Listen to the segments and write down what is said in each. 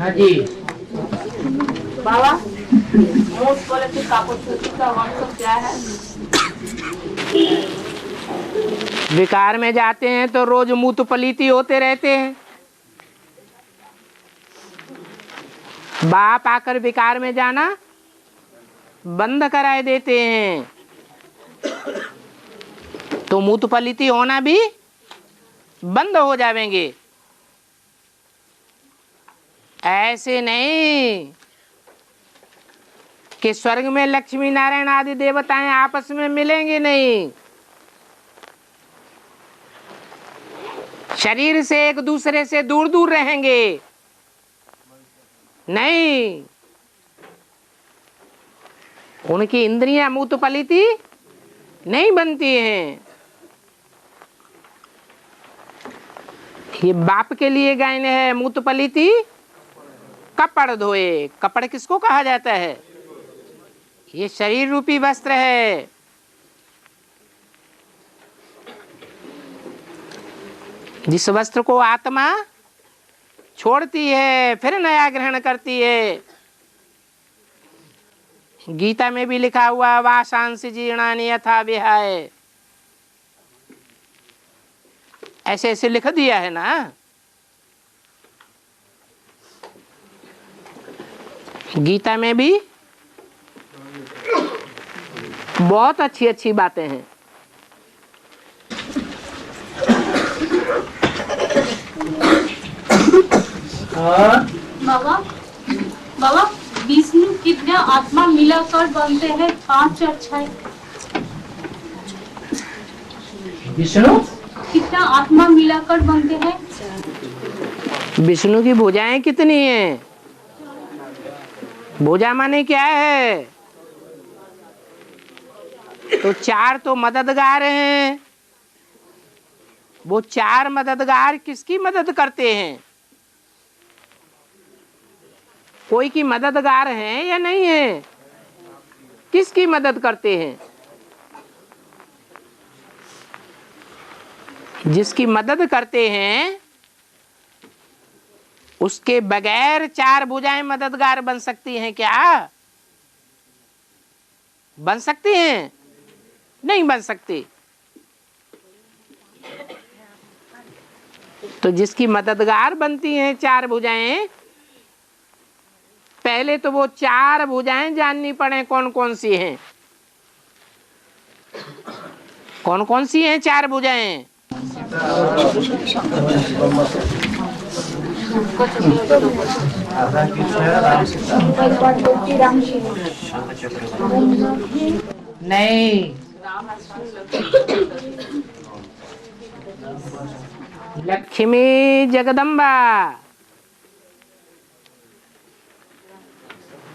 हाँ जी बाबा, most quality कापोछुटी का मतलब क्या है? विकार में जाते हैं तो रोज मूत पलीती होते रहते हैं। बाप आकर विकार में जाना बंद कराए देते हैं, तो मूत पलीती होना भी बंद हो जाएंगे। ऐसे नहीं कि स्वर्ग में लक्ष्मी नारायण आदि देवताएं आपस में मिलेंगे नहीं, शरीर से एक दूसरे से दूर दूर रहेंगे। नहीं, उनकी इंद्रियां मूत पलीती नहीं बनती हैं। ये बाप के लिए गायन है, मूत पलीती कपड़ धोए। कपड़ किसको कहा जाता है? ये शरीर रूपी वस्त्र है। जिस वस्त्र को आत्मा छोड़ती है फिर नया ग्रहण करती है। गीता में भी लिखा हुआ वाशांसि जीर्णानि यथा विहाय, ऐसे ऐसे लिख दिया है ना। गीता में भी बहुत अच्छी अच्छी बातें हैं। बाबा, बाबा, विष्णु कितने आत्मा मिलाकर बनते हैं? 5 और 6। विष्णु कितना आत्मा मिलाकर बनते हैं? विष्णु की भुजाएं कितनी हैं? भुजा माने क्या है? तो 4 तो मददगार हैं। वो 4 मददगार किसकी मदद करते हैं? कोई की मददगार हैं या नहीं है? किसकी मदद करते हैं? जिसकी मदद करते हैं उसके बगैर 4 भुजाएं मददगार बन सकती हैं क्या? बन सकती हैं? नहीं बन सकती। तो जिसकी मददगार बनती हैं 4 भुजाएं, पहले तो वो 4 भुजाएं जाननी पड़े कौन कौन सी हैं। कौन कौन सी हैं 4 भुजाएं? नहीं, लक्ष्मी जगदम्बा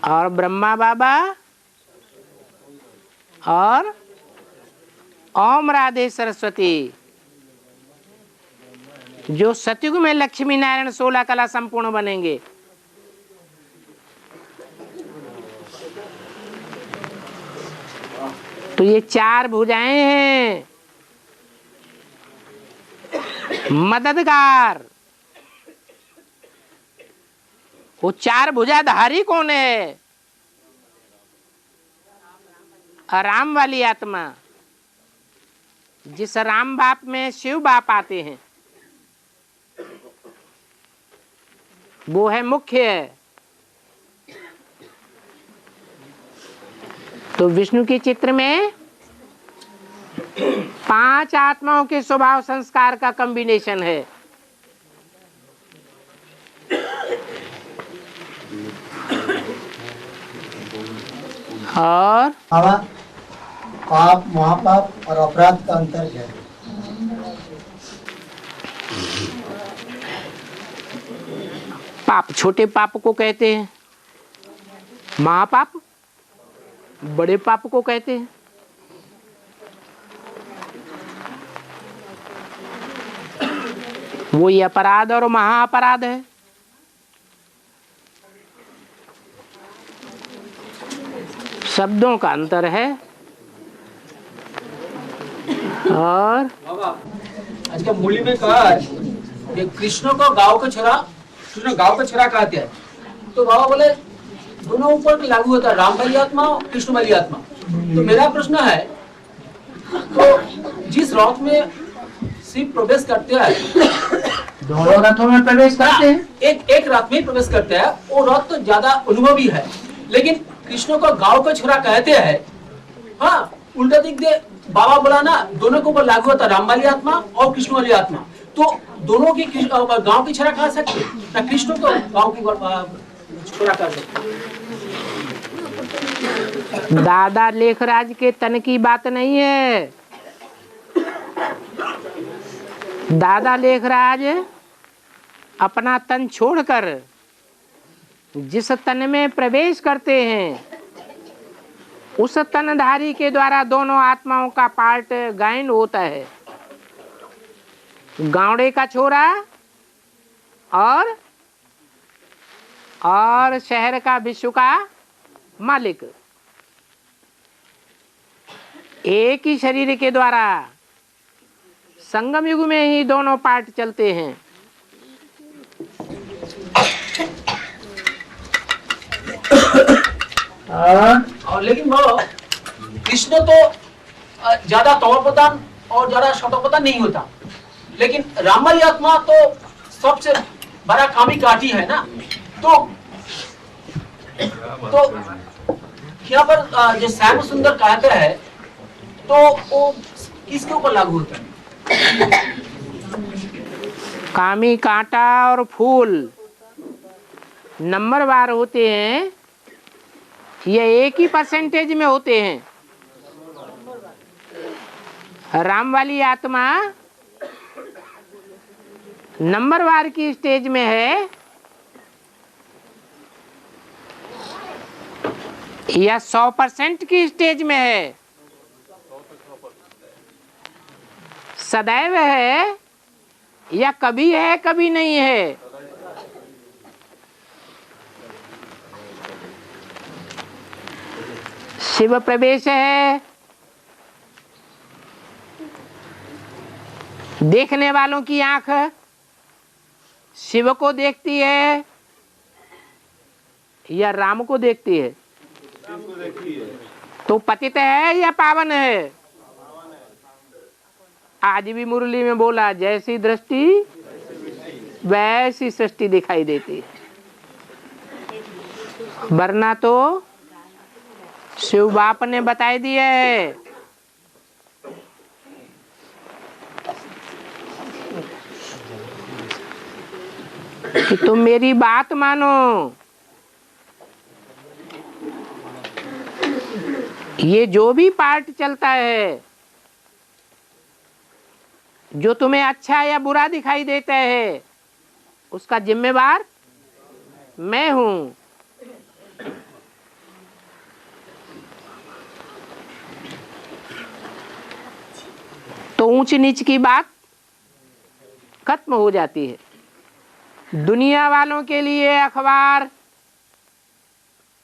और ब्रह्मा बाबा और ओम राधे सरस्वती। जो सतयुग में लक्ष्मी नारायण 16 कला संपूर्ण बनेंगे। तो ये 4 भुजाएं हैं मददगार। वो 4 भुजाधारी कौन है? राम वाली आत्मा। जिस राम बाप में शिव बाप आते हैं वो है मुख्य। तो विष्णु के चित्र में 5 आत्माओं के स्वभाव संस्कार का कॉम्बिनेशन है। और पाप, महापाप और अपराध का अंतर क्या है? पाप छोटे पाप को कहते हैं, महापाप बड़े पाप को कहते हैं। वो ये अपराध और महाअपराध है। शब्दों का अंतर है। और आज का मूली में कहा कि कृष्ण को गांव का छोरा, कृष्ण गांव का छोरा कहते हैं, तो बाबा बोले दोनों ऊपर लागू होता है, राम वाली आत्मा और कृष्ण वाली आत्मा। तो मेरा प्रश्न है, तो जिस रथ में शिव प्रवेश करते हैं, दोनों रथों में प्रवेश करते हैं। एक रथ में प्रवेश करते हैं, वो रथ तो ज्यादा अनुभवी है, लेकिन कृष्ण को गांव का छोरा कहते हैं। हाँ, उल्टा दिख दे बाबा बोला ना, दोनों के ऊपर लागू होता है, राम वाली आत्मा और कृष्ण वाली आत्मा। तो दोनों की गांव की छोरा कह सकते ना, कृष्ण को गांव की छोरा कह सकते। दादा लेखराज के तन की बात नहीं है। दादा लेखराज अपना तन छोड़कर जिस तन में प्रवेश करते हैं, उस तनधारी के द्वारा दोनों आत्माओं का पार्ट गायन होता है। गावड़े का छोरा और शहर का विश्व का मालिक एक ही शरीर के द्वारा संगम युग में ही दोनों पार्ट चलते हैं। और लेकिन वो कृष्ण तो ज्यादा तमोप्रधान और ज्यादा शतोप्रधान नहीं होता, लेकिन रामाली आत्मा तो सबसे बड़ा कामी काठी है ना। तो यहाँ पर जो श्याम सुंदर कहते हैं, तो वो किसके ऊपर लागू होता है? कामी कांटा और फूल नंबरवार होते हैं, ये एक ही परसेंटेज में होते हैं। राम वाली आत्मा नंबरवार की स्टेज में है या 100% की स्टेज में है, सदैव है या कभी है कभी नहीं है। शिव प्रवेश है, देखने वालों की आंख शिव को देखती है या राम को देखती है? तो पतित है या पावन है? आज भी मुरली में बोला, जैसी दृष्टि वैसी सृष्टि दिखाई देती है, वरना तो शिव बाप ने बताई दिया है। कि तुम मेरी बात मानो, ये जो भी पार्ट चलता है, जो तुम्हें अच्छा या बुरा दिखाई देता है, उसका जिम्मेवार मैं हूं। तो ऊंच नीच की बात खत्म हो जाती है। दुनिया वालों के लिए अखबार,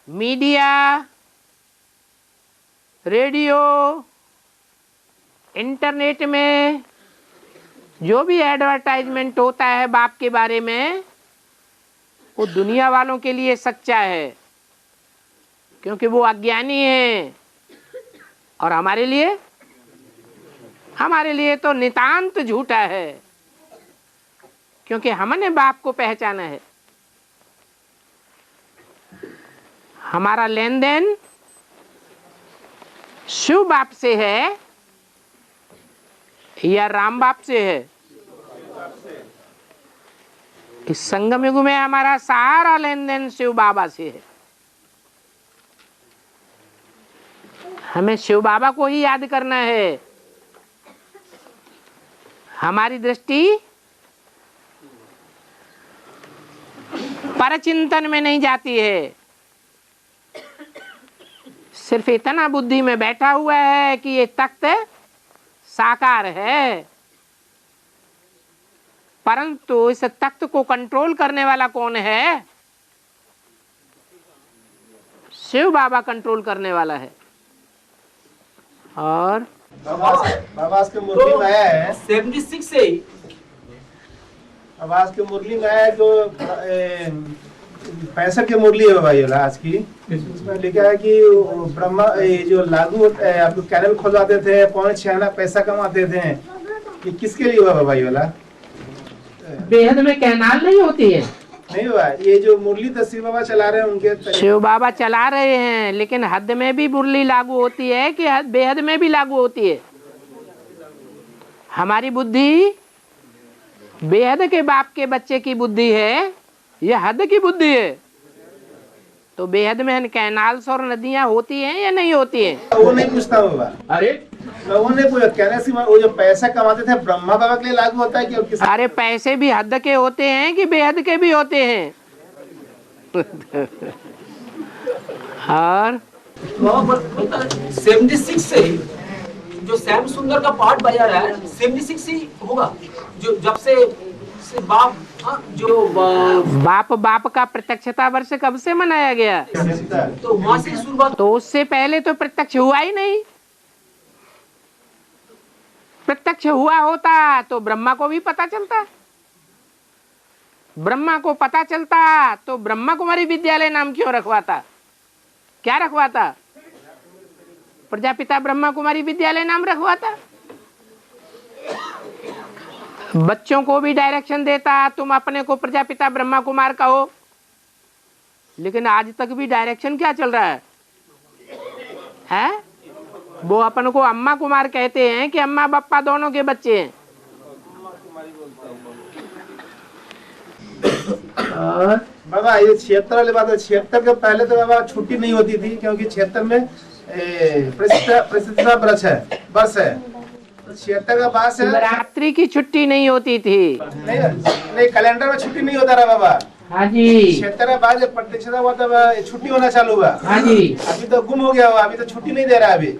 मीडिया, रेडियो, इंटरनेट में जो भी एडवर्टाइजमेंट होता है बाप के बारे में, वो दुनिया वालों के लिए सच्चा है, क्योंकि वो अज्ञानी हैं। और हमारे लिए तो नितांत झूठा है, क्योंकि हमने बाप को पहचाना है। हमारा लेन देन शिव बाप से है या राम बाप से है? इस संगम युग में हमारा सारा लेन देन शिव बाबा से है। हमें शिव बाबा को ही याद करना है। हमारी दृष्टि परचिंतन में नहीं जाती है, सिर्फ इतना बुद्धि में बैठा हुआ है कि ये तख्त साकार है, परंतु इस तख्त को कंट्रोल करने वाला कौन है? शिव बाबा कंट्रोल करने वाला है। और बाबा के मुरली में आया है, 76 से आवाज के मुरली में आया जो 65 की मुरली है बाबा ये वाला आज की। उसमें लिखा है कि ब्रह्मा ये जो लागू आपको कैनल खोलवाते थे, 5 आना पैसा कमाते थे, ये किसके लिए हुआ बाबा ये वाला? बेहद में कैनाल नहीं होती है। नहीं हुआ, ये जो मुरली तो शिव बाबा चला रहे हैं उनके शिव बाबा चला रहे हैं, लेकिन हद में भी मुरली लागू होती है कि बेहद में भी लागू होती है। हमारी बुद्धि बेहद के बाप के बच्चे की बुद्धि है, यह हद की बुद्धि है। तो बेहद में कैनाल्स और नदियां होती हैं या नहीं होती हैं? वो नहीं पूछता बाबा। अरे लोगों ने पूछा कहना सी वो जो पैसा कमाते थे ब्रह्मा बाबा के लिए लागू होता है कि और किसी? अरे पैसे भी हद के होते हैं कि बेहद के भी होते हैं? और 76 से जो श्याम सुंदर का पार्ट बजा रहा है 76 ही होगा, जो जब से बाप जो बाप का प्रत्यक्षता वर्ष कब से मनाया गया? तो वहां से शुरुआत। तो उससे पहले तो प्रत्यक्ष हुआ ही नहीं। प्रत्यक्ष हुआ होता तो ब्रह्मा को भी पता चलता। ब्रह्मा को पता चलता तो ब्रह्मा कुमारी विद्यालय नाम क्यों रखवाता? क्या रखवाता? प्रजापिता ब्रह्मा कुमारी विद्यालय नाम रखवाता। बच्चों को भी डायरेक्शन देता, तुम अपने को प्रजापिता ब्रह्मा कुमार कहो। लेकिन आज तक भी डायरेक्शन क्या चल रहा है? वो अपन को अम्मा कुमार कहते हैं कि अम्मा बप्पा दोनों के बच्चे हैं। बाबा ये 76 वाली बात है। 76 के पहले तो बाबा छुट्टी नहीं होती थी, क्योंकि 76 में प्रतिष्ठा वर्ष है। 76 का बाद से शिवरात्रि की छुट्टी नहीं होती थी। नहीं कैलेंडर में छुट्टी नहीं होता रहा बाबा। हाँ जी। 76 के बाद जब प्रतिष्ठा हुआ तब छुट्टी होना चालू हुआ। हाँ जी। अभी तो गुम हो गया हुआ, अभी तो छुट्टी नहीं दे रहा है।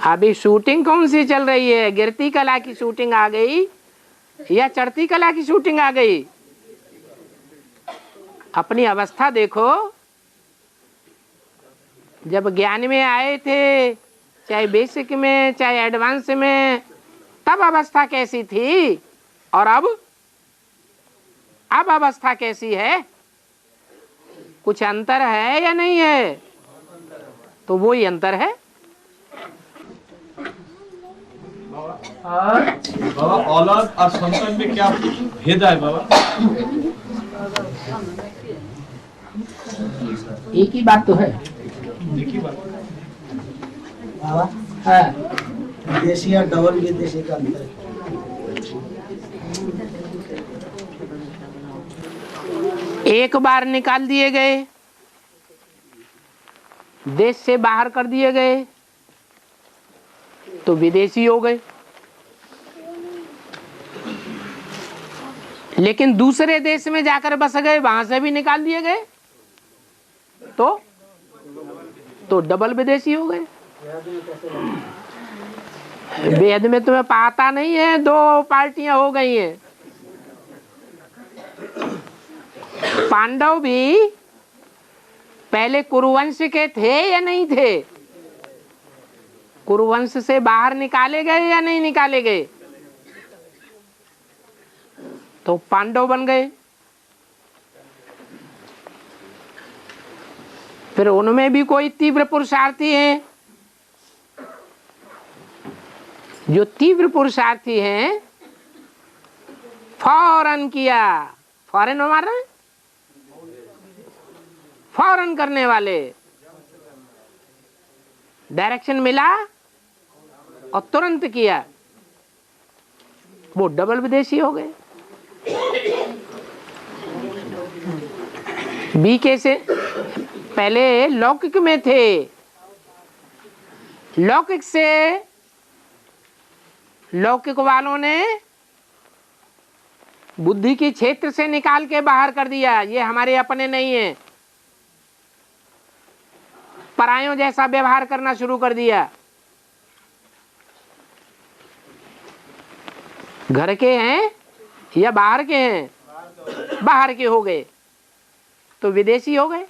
अभी शूटिंग कौन सी चल रही है? गिरती कला की शूटिंग आ गई या चढ़ती कला की शूटिंग आ गई? अपनी अवस्था देखो। जब ज्ञान में आए थे, चाहे बेसिक में चाहे एडवांस में, तब अवस्था कैसी थी और अब अवस्था कैसी है? कुछ अंतर है या नहीं है? तो वो ही अंतर है। बाबा औलाद और संतान में क्या भेद है बाबा? एक ही बात तो है। एक ही बात। हाँ। विदेशी या डबल विदेशी का अंतर है। एक बार निकाल दिए गए, देश से बाहर कर दिए गए, तो विदेशी हो गए। लेकिन दूसरे देश में जाकर बस गए, वहां से भी निकाल दिए गए, तो डबल विदेशी हो गए। वेद में तुम्हें पता नहीं है, 2 पार्टियां हो गई हैं। पांडव भी पहले कुरुवंश के थे या नहीं थे? कुरुवंश से बाहर निकाले गए या नहीं निकाले गए? तो पांडव बन गए। फिर उनमें भी कोई तीव्र पुरुषार्थी हैं। जो तीव्र पुरुषार्थी हैं, फौरन किया। फौरन हमारा फौरन करने वाले, डायरेक्शन मिला और तुरंत किया, वो डबल विदेशी हो गए। बीके से पहले लौकिक में थे, लौकिक से लौकिक वालों ने बुद्धि की क्षेत्र से निकाल के बाहर कर दिया। ये हमारे अपने नहीं है, परायों जैसा व्यवहार करना शुरू कर दिया। घर के हैं या बाहर के हैं? बाहर के हो गए तो विदेशी हो गए।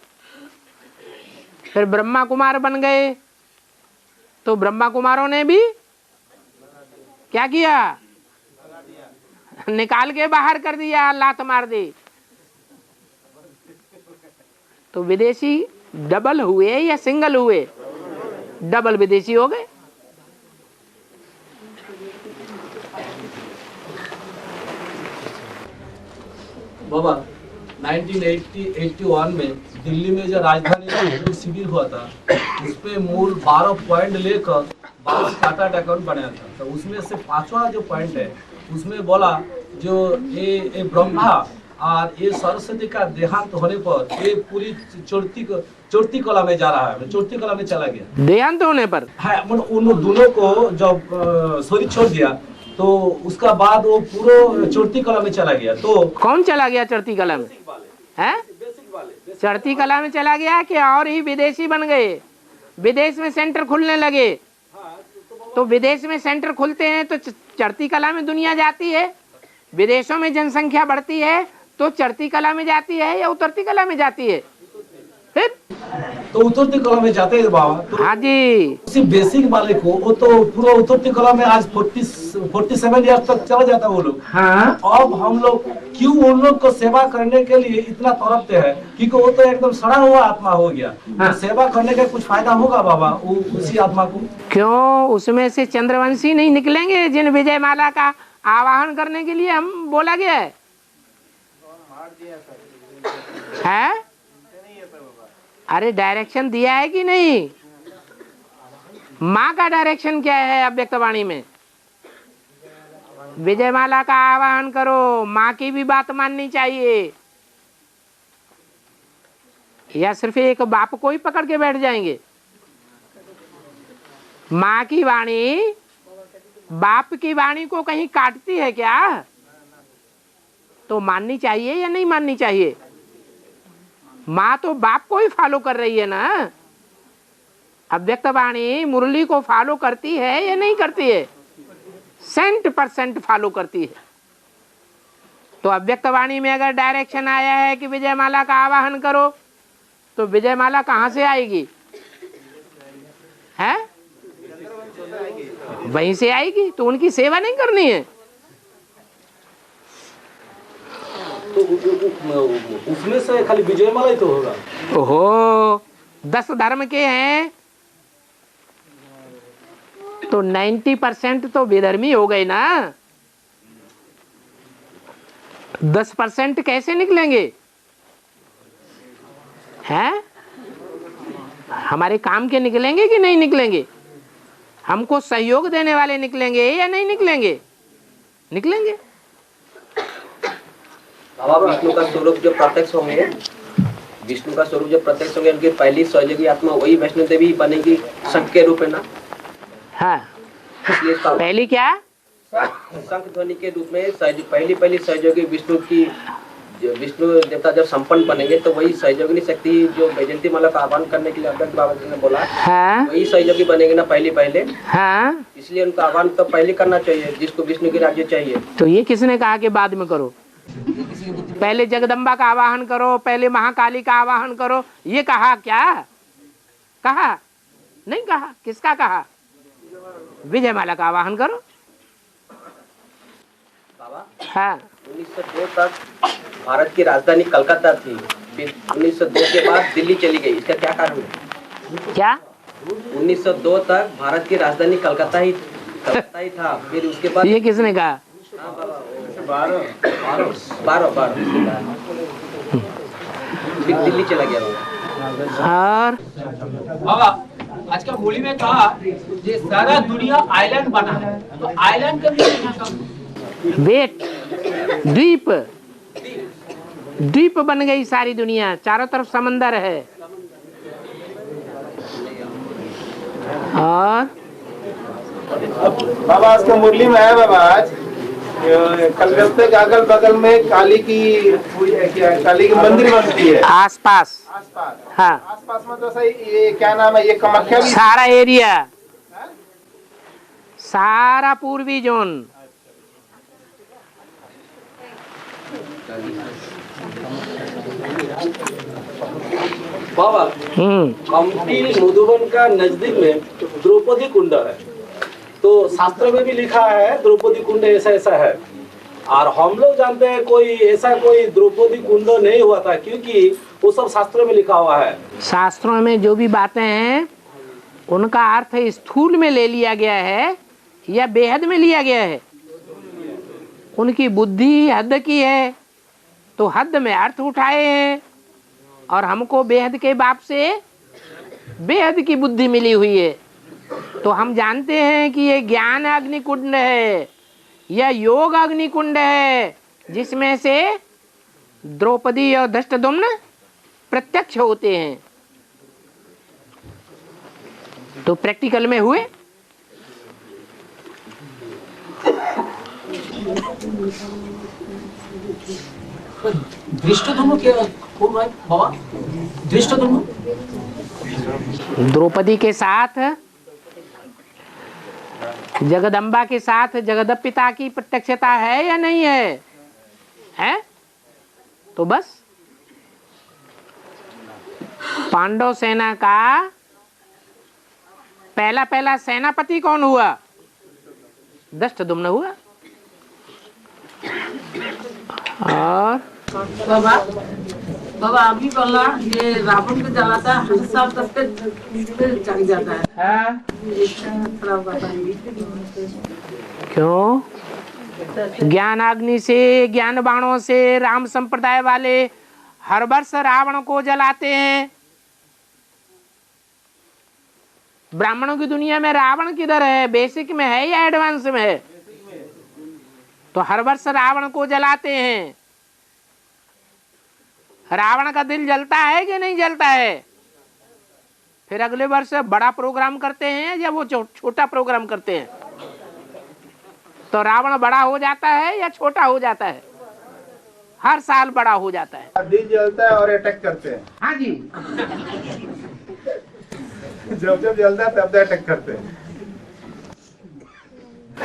फिर ब्रह्मा कुमार बन गए, तो ब्रह्मा कुमारों ने भी क्या किया? निकाल के बाहर कर दिया, लात मार दी। तो विदेशी डबल हुए या सिंगल हुए? डबल विदेशी हो गए। बाबा 1981 में दिल्ली में जो राजधानी शिविर हुआ था, उस पे मूल 12 पॉइंट लेकर 12 चार्टर्ड अकाउंट बनाया था। तो उसमें से 5वां जो पॉइंट है, उसमें बोला जो ये ब्रह्मा और ये सरस्वती का देहांत होने पर ये पूरी चौथी कला में जा रहा है, चौथी कला में चला गया। देहांत होने पर है उन दोनों को जब शरीर छोड़ दिया तो उसका बाद वो पूरा चौथी कला में चला गया। तो कौन चला गया चढ़ती कला में? है चढ़ती कला में चला गया कि और ही विदेशी बन गए? विदेश में सेंटर खुलने लगे, तो विदेश में सेंटर खुलते हैं तो चढ़ती कला में दुनिया जाती है। विदेशों में जनसंख्या बढ़ती है तो चढ़ती कला में जाती है या उतरती कला में जाती है? फिर तो उतरती कला में जाते हैं बाबा। तो हाँ जी, उसी बेसिक वाले को वो तो पूरा उतरती कला में आज 47 ईयर तक चला जाता है वो लोग। हाँ। अब हम लोग क्यों उन लोग को सेवा करने के लिए इतना तड़पते हैं? क्योंकि वो तो एकदम सड़ा हुआ आत्मा हो गया। हाँ। तो सेवा करने का कुछ फायदा होगा बाबा उसी आत्मा को? क्यों उसमें से चंद्रवंशी नहीं निकलेंगे जिन विजयमाला का आवाहन करने के लिए हम बोला गया है? अरे डायरेक्शन दिया है कि नहीं? माँ का डायरेक्शन क्या है अव्यक्तवाणी में? विजयमाला का आवाहन करो, माँ की भी बात माननी चाहिए, या सिर्फ एक बाप को ही पकड़ के बैठ जाएंगे? माँ की वाणी बाप की वाणी को कहीं काटती है क्या? तो माननी चाहिए या नहीं माननी चाहिए? माँ तो बाप को ही फॉलो कर रही है ना। अव्यक्तवाणी मुरली को फॉलो करती है या नहीं करती है? 100% फॉलो करती है। तो अव्यक्तवाणी में अगर डायरेक्शन आया है कि विजयमाला का आवाहन करो, तो विजयमाला कहाँ से आएगी? है वहीं से आएगी। तो उनकी सेवा नहीं करनी है? तो उसमें से खाली विजयमाला ही तो होगा। ओहो, 10 धर्म के हैं तो 90% तो विधर्मी हो गए ना। 10% कैसे निकलेंगे? हैं? हमारे काम के निकलेंगे कि नहीं निकलेंगे? हमको सहयोग देने वाले निकलेंगे या नहीं निकलेंगे? निकलेंगे। बाबा विष्णु का स्वरूप जो प्रत्यक्ष होंगे, विष्णु का स्वरूप जो प्रत्यक्ष होंगे, उनकी पहली सहयोगी आत्मा वही वैष्णो देवी बनेगी शंख के रूप में ना? हाँ। पहली क्या? शंख ध्वनि के रूप में पहली सहयोगी विष्णु की, जो विष्णु देवता जब संपन्न बनेंगे तो वही सहयोगिनी शक्ति जो वैजयंती माला का आह्वान करने के लिए अव्यक्त बाबा जी ने बोला, हाँ। वही सहयोगी बनेंगे ना पहले। हाँ। इसलिए उनका आह्वान तो पहले करना चाहिए, जिसको विष्णु की राज्य चाहिए। तो ये किसने कहा कि बाद में करो? पहले जगदम्बा का आवाहन करो, पहले महाकाली का आवाहन करो, ये कहा क्या? कहा नहीं कहा। किसका कहा? विजयमाला का आवाहन करो। बाबा हाँ। 1902 तक भारत की राजधानी कलकत्ता थी, फिर 1902 के बाद दिल्ली चली गई। इसका क्या कारण है? क्या? 1902 तक भारत की राजधानी कलकत्ता ही था, फिर उसके बाद ये किसने कहा? 12 फिर दिल्ली चला गया वो। और बाबा आज का मूली में कहा ये सारा दुनिया आइलैंड बना है, तो आइलैंड का भी वेट, द्वीप, द्वीप बन गई सारी दुनिया, चारों तरफ समंदर है। और बाबा आज का मुरली में है बाबा, आज कलकत्ते के अगल बगल में काली की मंदिर बनती है आसपास। हाँ। आसपास में तो सही, ये क्या नाम है, ये कामाख्या भी सारा एरिया, सारा पूर्वी जोन। बाबा कमटी मधुबन का नजदीक में द्रौपदी कुंड है, तो शास्त्र में भी लिखा है द्रौपदी कुंड ऐसा है। और हम लोग जानते हैं कोई ऐसा कोई द्रौपदी कुंड नहीं हुआ था, क्योंकि वो सब शास्त्रों में लिखा हुआ है। शास्त्रों में जो भी बातें हैं उनका अर्थ स्थूल में ले लिया गया है या बेहद में लिया गया है। उनकी बुद्धि हद की है तो हद में अर्थ उठाए हैं, और हमको बेहद के बाप से बेहद की बुद्धि मिली हुई है। तो हम जानते हैं कि ये ज्ञान अग्निकुंड है या योग अग्निकुंड है, जिसमें से द्रौपदी और धृष्टद्युम्न प्रत्यक्ष होते हैं। तो प्रैक्टिकल में हुए। धृष्टद्युम्न क्या कौन है बाबा? धृष्टद्युम्न द्रौपदी के साथ, जगदम्बा के साथ जगदपिता की प्रत्यक्षता है या नहीं है? है? तो बस पांडव सेना का पहला सेनापति कौन हुआ? धृष्टद्युम्न हुआ। और बाबा अभी बोला ये रावण को जलाता है, हर साल तक पे जग जाता है। हाँ। थोड़ा बताइए क्यों? ज्ञानाग्नि से, ज्ञान बाणों से राम संप्रदाय वाले हर वर्ष रावण को जलाते हैं। ब्राह्मणों की दुनिया में रावण किधर है? बेसिक में है या एडवांस में है? तो हर वर्ष रावण को जलाते हैं। रावण का दिल जलता है कि नहीं जलता है? फिर अगले वर्ष बड़ा प्रोग्राम करते हैं या वो छोटा प्रोग्राम करते हैं? तो रावण बड़ा हो जाता है या छोटा हो जाता है? हर साल बड़ा हो जाता है। दिल जलता है और अटैक करते हैं। हाँ जी। जब जब जलता है तब अटैक करते हैं।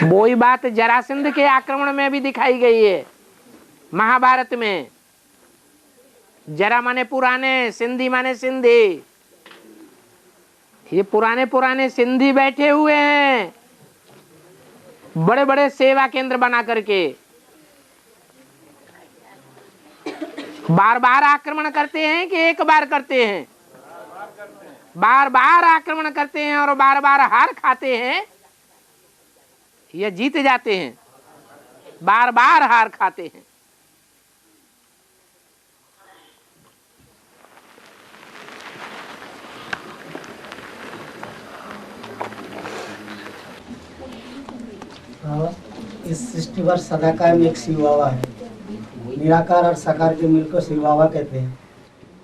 वही बात जरासंध के आक्रमण में भी दिखाई गई है महाभारत में। जरा माने पुराने, सिंधी माने सिंधी। ये पुराने सिंधी बैठे हुए हैं बड़े बड़े सेवा केंद्र बना करके, बार बार आक्रमण करते हैं कि एक बार करते हैं? बार बार आक्रमण करते हैं और बार बार हार खाते हैं या जीत जाते हैं? बार बार हार खाते हैं। इस सृष्टि पर सदाकाल में एक शिव बाबा है। निराकार और साकार के मिल को शिव बाबा कहते हैं।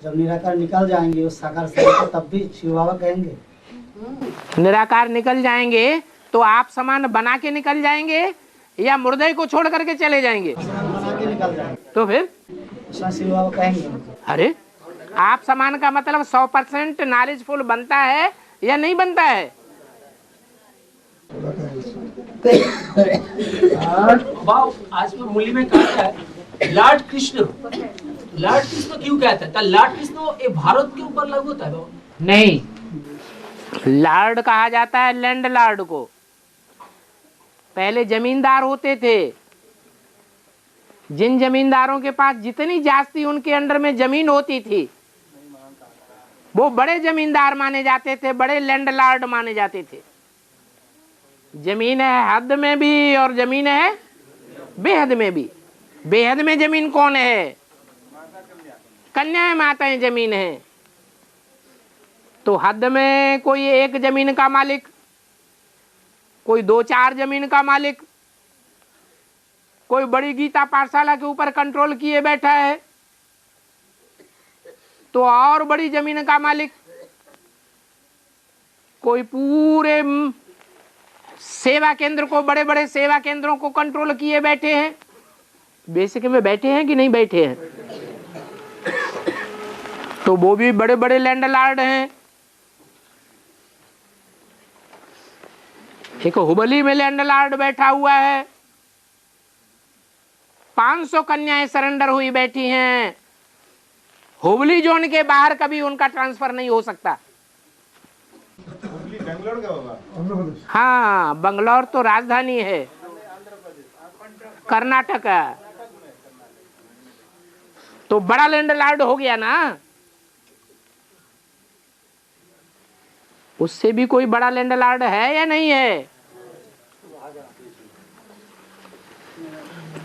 जब निराकार निकल जाएंगे उस साकार से तब भी शिव बाबा कहेंगे। निराकार निकल जाएंगे तो आप समान बना के निकल जाएंगे या मुर्दे को छोड़ करके चले जाएंगे? बना के निकल जाएंगे तो फिर शिव बाबा कहेंगे। अरे आप समान का मतलब 100% नॉलेजफुल बनता है या नहीं बनता है? बाबा आज में मूल्य में कहा है लॉर्ड कृष्ण क्यों कहता है? लॉर्ड कृष्ण ये भारत के ऊपर लागू होता है बाबा? नहीं, लॉर्ड कहा जाता है लैंड लॉर्ड को। पहले जमींदार होते थे। जिन जमींदारों के पास जितनी जास्ती उनके अंडर में जमीन होती थी वो बड़े जमींदार माने जाते थे, बड़े लैंड लॉर्ड माने जाते थे। जमीन है हद में भी और जमीन है बेहद में भी। बेहद में जमीन कौन है? कन्याएं माताएं जमीन है। तो हद में कोई एक जमीन का मालिक, कोई 2-4 जमीन का मालिक, कोई बड़ी गीता पाठशाला के ऊपर कंट्रोल किए बैठा है, तो और बड़ी जमीन का मालिक, कोई पूरे सेवा केंद्र को, बड़े बड़े सेवा केंद्रों को कंट्रोल किए बैठे हैं। बेसिक में बैठे हैं कि नहीं बैठे हैं? तो वो भी बड़े बड़े लैंड लॉर्ड हैं। एक हुबली में लैंड लॉर्ड बैठा हुआ है, 500 कन्याएं सरेंडर हुई बैठी हैं। हुबली जोन के बाहर कभी उनका ट्रांसफर नहीं हो सकता। बेंगलोर का बाबा? हाँ, बंगलौर तो राजधानी है। कर्नाटक। तो बड़ा लैंडलॉर्ड हो गया ना। उससे भी कोई बड़ा लैंडलॉर्ड है या नहीं है?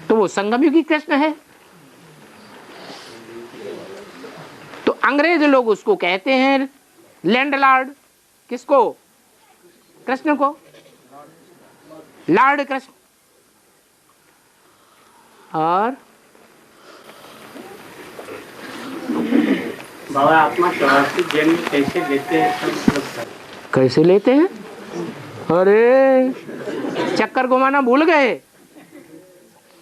तो वो संगमयुगी कृष्ण है। तो अंग्रेज लोग उसको कहते हैं लैंडलॉर्ड। किसको? कृष्ण को, लॉर्ड कृष्ण। और बाबा आत्मा 84 जन्म कैसे लेते हैं? कैसे लेते हैं? अरे चक्कर घुमाना भूल गए।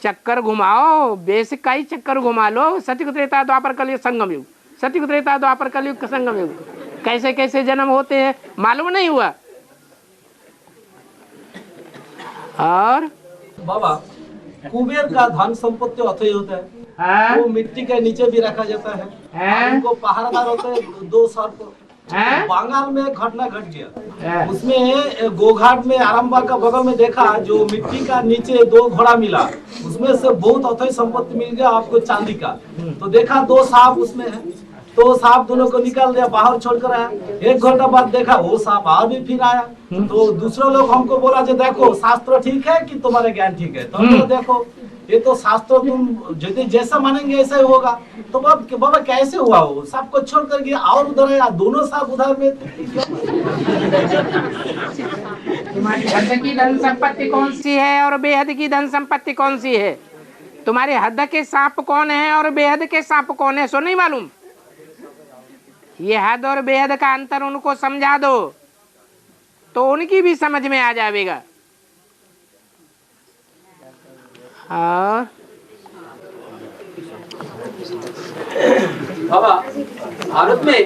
चक्कर घुमाओ, बेसिक का ही चक्कर घुमा लो। सतयुग त्रेता द्वापर कलयुग संगम युग, सतयुग त्रेता द्वापर कलयुग संगम युग। कैसे कैसे जन्म होते हैं मालूम नहीं हुआ। और बाबा कुबेर का धन संपत्ति अथई होता है। हाँ? वो मिट्टी के नीचे भी रखा जाता है। हाँ? उनको पहरादार होते हैं 2 सर्प। हाँ? बंगाल में एक घटना घट गया। उसमें गोघाट में आरामबाग का बगल में देखा, जो मिट्टी का नीचे 2 घोड़ा मिला, उसमें से बहुत अथई संपत्ति मिल गया आपको चांदी का। तो देखा 2 सांप उसमें है, तो सांप दोनों को निकाल दिया, बाहर छोड़कर आया। 1 घंटा बाद देखा वो सांप और भी फिर आया। तो दूसरे लोग हमको बोला जो देखो शास्त्र ठीक है कि तुम्हारे ज्ञान ठीक है। तो हम बोले देखो ये तो शास्त्र तुम जैसा मानेंगे ऐसा ही होगा। तो बाबा कैसे हुआ? वो सांप को छोड़ कर गया और उधर आया, दोनों सांप उधर में। तुम्हारी हद की धन संपत्ति कौन सी है और बेहद की धन संपत्ति कौन सी है? तुम्हारे हद के सांप कौन है और बेहद के सांप कौन है? सो नहीं मालूम। ये हद और बेहद का अंतर उनको समझा दो तो उनकी भी समझ में आ जाएगा। और बाबा भारत में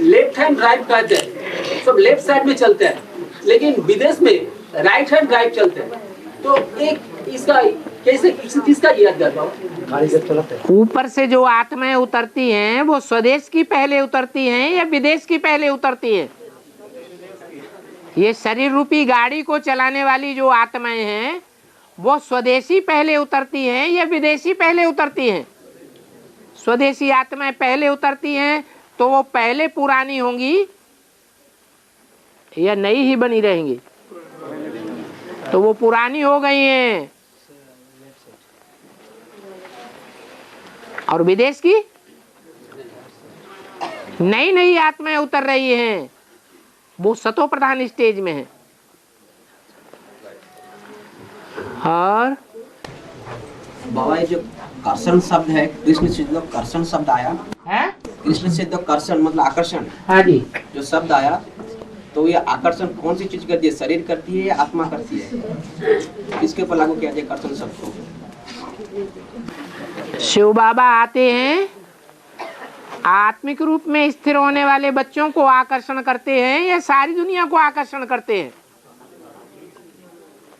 लेफ्ट हैंड ड्राइव कहते हैं, सब लेफ्ट साइड में चलते हैं, लेकिन विदेश में राइट हैंड ड्राइव चलते हैं। तो एक इसका कैसे किसका याद बाबा? ऊपर से जो आत्माएं उतरती हैं वो स्वदेश की पहले उतरती हैं या विदेश की पहले उतरती हैं? ये शरीर रूपी गाड़ी को चलाने वाली जो आत्माएं हैं वो स्वदेशी पहले उतरती हैं या विदेशी पहले उतरती हैं? स्वदेशी आत्माएं पहले उतरती हैं तो वो पहले पुरानी होंगी या नई ही बनी रहेंगी? तो वो पुरानी हो गई हैं। और विदेश की नई नई आत्माएं उतर रही हैं, वो सतो प्रधान स्टेज में है। और बाबा ये जो कर्षण शब्द है, कृष्ण से जो कर्षण शब्द आया है, कृष्ण से जो कर्षण मतलब आकर्षण, हाँ जी, जो शब्द आया, तो ये आकर्षण कौन सी चीज करती है? शरीर करती है या आत्मा करती है? इसके ऊपर लागू किया जाए कर्षण शब्द को। शिव बाबा आते हैं, आत्मिक रूप में स्थिर होने वाले बच्चों को आकर्षण करते हैं या सारी दुनिया को आकर्षण करते हैं?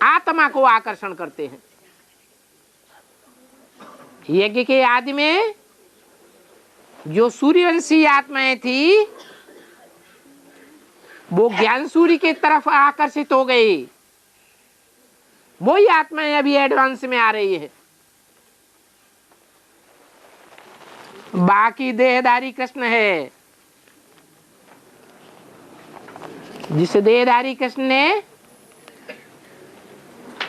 आत्मा को आकर्षण करते हैं। यज्ञ के आदि में जो सूर्यवंशी आत्माएं थी वो ज्ञान सूर्य की तरफ आकर्षित हो गई। वही आत्माएं अभी एडवांस में आ रही है। बाकी देहधारी कृष्ण है। जिस देहधारी कृष्ण ने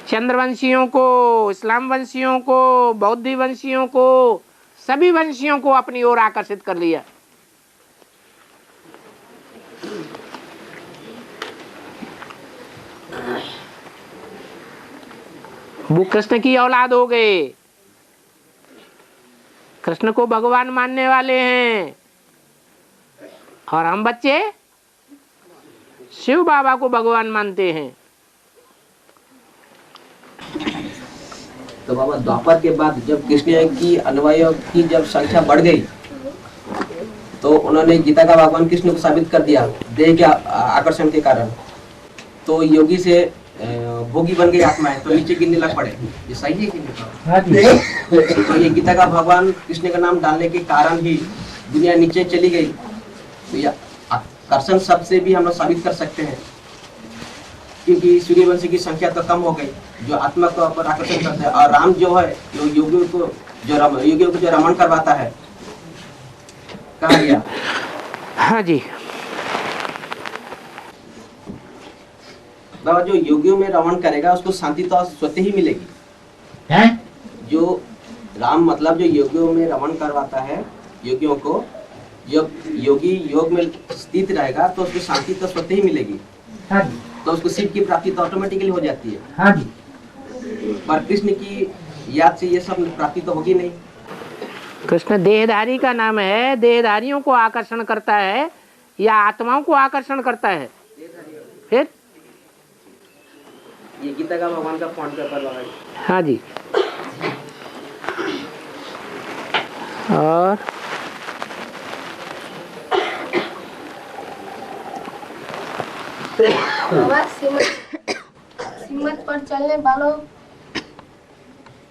चंद्रवंशियों को, इस्लाम वंशियों को, बौद्ध वंशियों को, सभी वंशियों को अपनी ओर आकर्षित कर लिया। वो कृष्ण की औलाद हो गए। कृष्ण को भगवान मानने वाले हैं और हम बच्चे शिव बाबा को भगवान मानते हैं। तो बाबा द्वापर के बाद जब कृष्ण की अनुयायियों की जब संख्या बढ़ गई तो उन्होंने गीता का भगवान कृष्ण को साबित कर दिया देह के आकर्षण के कारण। तो योगी से भोगी बन गई आत्माएं, तो नीचे गिरने लग पड़े। ये सही है कि नहीं? तो ये गीता का भगवान कृष्ण का नाम डालने के कारण ही दुनिया नीचे चली गई। तो ये आकर्षण शब्द से भी हम लोग साबित कर सकते हैं, क्योंकि सूर्यवंशी की संख्या तो कम हो गई। जो आत्मा को पर आकर्षण करता है, और राम जो है योगियों को जो रमण करवाता है, कहा गया। हाँ जी। बाबा जो योगियों में रमण करेगा उसको शांति तो स्वतः ही मिलेगी है? जो राम मतलब जो योगियों में रमण करवाता है, योगियों को, जब योगी योग में स्थित रहेगा तो उसको शांति तो स्वतः ही मिलेगी। हाँ जी। तो उसको शिव की प्राप्ति तो ऑटोमेटिकली हो जाती है। हाँ जी। पर कृष्ण की याद से ये सब प्राप्ति तो होगी नहीं। कृष्ण देहधारी का नाम है, देहधारियों को आकर्षण करता है या आत्माओं को आकर्षण करता है? फिर ये गीता का भगवान का पॉइंट पेपर है। हाँ जी। और सीमत पर चलने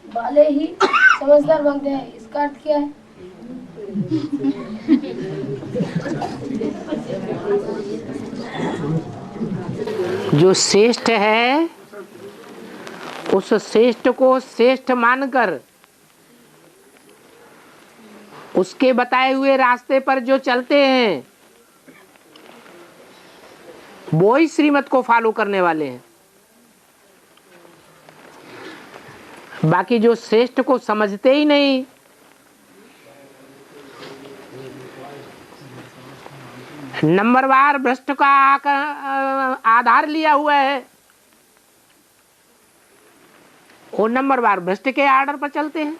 वाले ही समझदार बनते हैं, इसका अर्थ क्या है? जो श्रेष्ठ है उस श्रेष्ठ को श्रेष्ठ मानकर उसके बताए हुए रास्ते पर जो चलते हैं वो ही श्रीमत को फॉलो करने वाले हैं। बाकी जो श्रेष्ठ को समझते ही नहीं, नंबरवार भ्रष्ट का आधार लिया हुआ है, वो नंबरवार भ्रष्ट के आर्डर पर चलते हैं,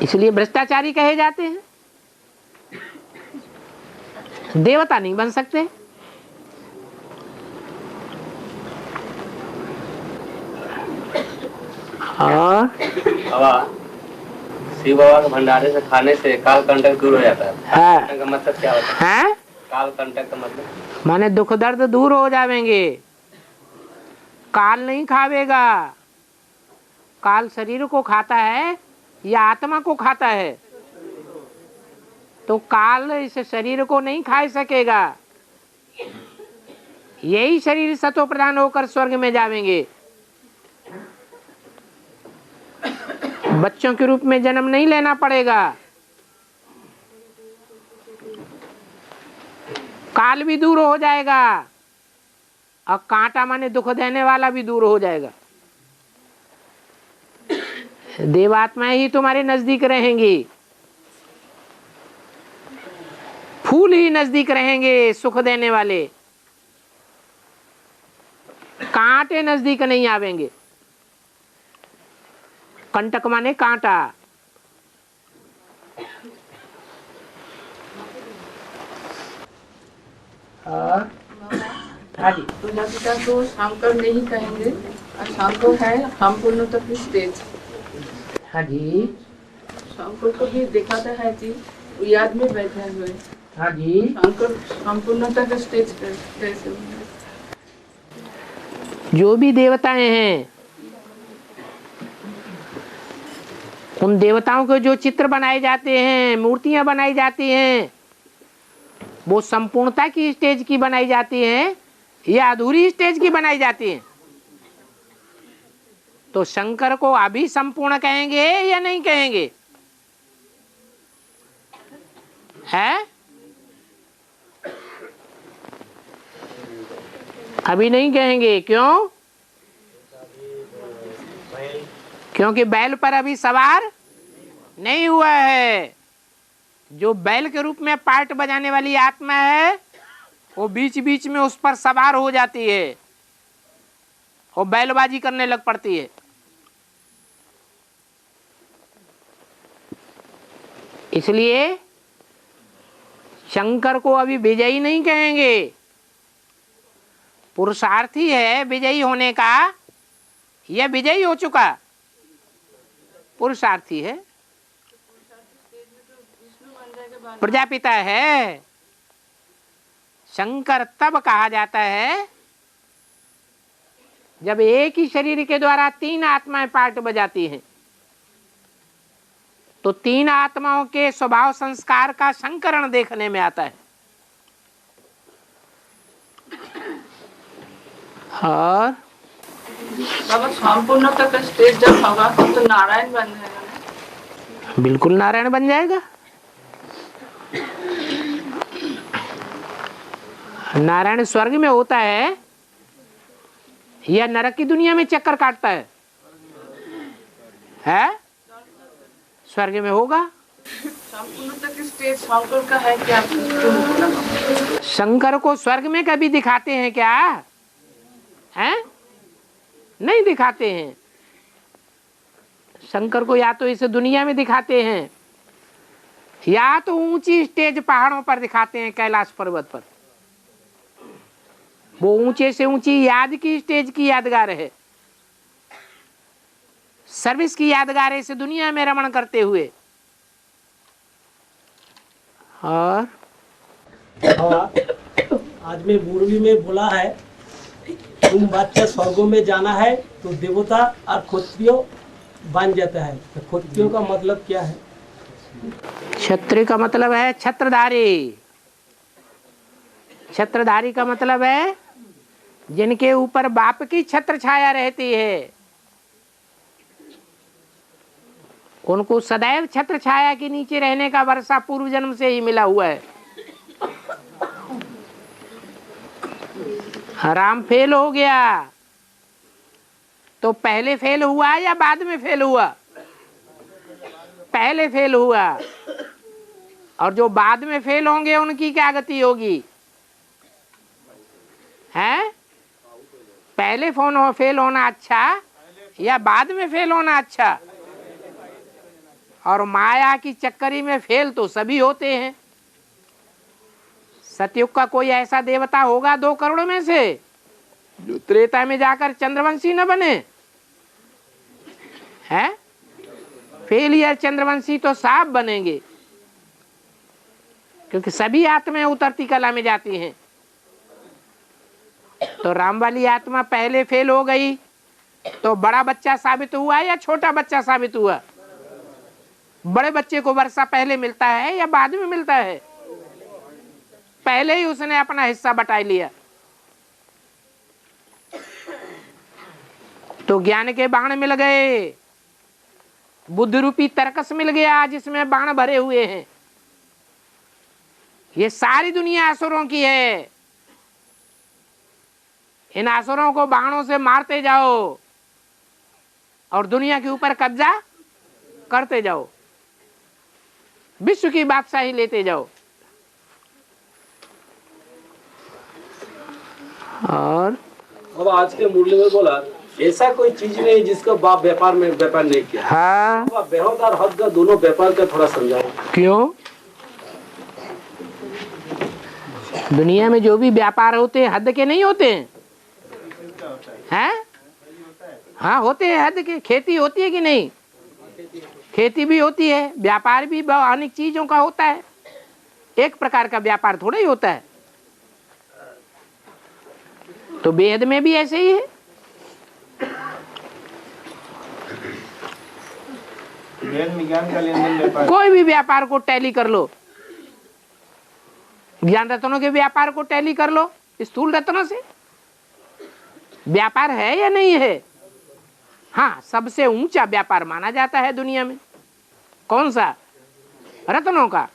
इसलिए भ्रष्टाचारी कहे जाते हैं। देवता नहीं बन सकते। और बाबा शिव बाबा के भंडारे से खाने से काल कंटक दूर हो जाता है। हाँ। का मतलब क्या होता है? हैं? काल कंटक का मतलब माने दुख दर्द दूर हो जावेंगे। काल नहीं खावेगा। काल शरीर को खाता है या आत्मा को खाता है? तो काल इस शरीर को नहीं खा सकेगा। यही शरीर सतो प्रधान होकर स्वर्ग में जावेंगे। बच्चों के रूप में जन्म नहीं लेना पड़ेगा। काल भी दूर हो जाएगा और कांटा माने दुख देने वाला भी दूर हो जाएगा। देवात्माएं ही तुम्हारे नजदीक रहेंगी, फूल ही नजदीक रहेंगे सुख देने वाले, कांटे नजदीक नहीं आवेंगे। कंटक माने कांटा। प्रजापिता को शंकर नहीं कहेंगे और शंकर है संपूर्णता की स्टेज। हाँ जी। शंकर को भी दिखाता है कि वो याद में बैठे हुए। हाँ जी। शंकर संपूर्णता के स्टेज पे कैसे होंगे? जो भी देवताएं हैं उन देवताओं के जो चित्र बनाए जाते हैं, मूर्तियां बनाई जाती हैं, वो संपूर्णता की स्टेज की बनाई जाती हैं या अधूरी स्टेज की बनाई जाती हैं? तो शंकर को अभी संपूर्ण कहेंगे या नहीं कहेंगे? है? अभी नहीं कहेंगे। क्यों? क्योंकि बैल पर अभी सवार नहीं हुआ है। जो बैल के रूप में पार्ट बजाने वाली आत्मा है वो बीच बीच में उस पर सवार हो जाती है और बैलबाजी करने लग पड़ती है। इसलिए शंकर को अभी विजयी नहीं कहेंगे। पुरुषार्थी है विजयी होने का या विजयी हो चुका? पुरुषार्थी है, प्रजापिता है। शंकर तब कहा जाता है जब एक ही शरीर के द्वारा तीन आत्माएं पार्ट बजाती हैं। तो तीन आत्माओं के स्वभाव संस्कार का संकरण देखने में आता है। और बाबा संपूर्णता का स्टेज जब होगा तो नारायण बन जाएगा। बिल्कुल नारायण बन जाएगा। नारायण स्वर्ग में होता है या नरक की दुनिया में चक्कर काटता है? स्वर्ग में होगा। संपूर्णता की स्टेज शंकर का है क्या? शंकर को स्वर्ग में कभी दिखाते हैं क्या? हैं? नहीं दिखाते हैं। शंकर को या तो इस दुनिया में दिखाते हैं या तो ऊंची स्टेज पहाड़ों पर दिखाते हैं, कैलाश पर्वत पर। वो ऊंचे से ऊंची याद की स्टेज की यादगार है, सर्विस की यादगार है इस दुनिया में रमण करते हुए। और आज में मुरली में बोला है तुम बच्चा स्वर्गों में जाना है तो देवता और क्षत्रिय बन जाता है। तो क्षत्रियो का मतलब क्या है? क्षत्रिय का मतलब है छत्रधारी। छत्रधारी का मतलब है जिनके ऊपर बाप की छत्र छाया रहती है, उनको सदैव छत्र छाया के नीचे रहने का वर्षा पूर्व जन्म से ही मिला हुआ है। राम फेल हो गया तो पहले फेल हुआ या बाद में फेल हुआ? पहले फेल हुआ। और जो बाद में फेल होंगे उनकी क्या गति होगी? हैं? पहले फेल होना अच्छा या बाद में फेल होना अच्छा? और माया की चक्करी में फेल तो सभी होते हैं। सतयुग का कोई ऐसा देवता होगा 2 करोड़ में से जो त्रेता में जाकर चंद्रवंशी न बने? हैं? फेलियर चंद्रवंशी तो साफ बनेंगे, क्योंकि सभी आत्माएं उतरती कला में जाती हैं। तो राम वाली आत्मा पहले फेल हो गई तो बड़ा बच्चा साबित हुआ या छोटा बच्चा साबित हुआ? बड़े बच्चे को वर्षा पहले मिलता है या बाद में मिलता है? पहले ही उसने अपना हिस्सा बटा लिया। तो ज्ञान के बाण मिल गए, बुद्धि रूपी तरकस मिल गया जिसमें बाण भरे हुए हैं। ये सारी दुनिया असुरों की है। इन असुरों को बाणों से मारते जाओ और दुनिया के ऊपर कब्जा करते जाओ, विश्व की बादशाही लेते जाओ। और अब आज के मुरली में बोला ऐसा कोई चीज नहीं जिसका बाप व्यापार नहीं किया। हाँ, बेहद और हद का दोनों व्यापार का थोड़ा समझाओ। क्यों? दुनिया में जो भी व्यापार होते हैं हद के नहीं होते हैं? हैं? हाँ होते हैं हद के। खेती होती है कि नहीं? खेती भी होती है, व्यापार भी अनेक चीजों का होता है। एक प्रकार का व्यापार थोड़ा ही होता है। तो वेद में भी ऐसे ही है। वेद में ज्ञान का लेन-देन व्यापार। कोई भी व्यापार को टैली कर लो, ज्ञान रत्नों के व्यापार को टैली कर लो स्थूल रत्नों से। व्यापार है या नहीं है? हाँ, सबसे ऊंचा व्यापार माना जाता है दुनिया में। कौन सा? रत्नों का,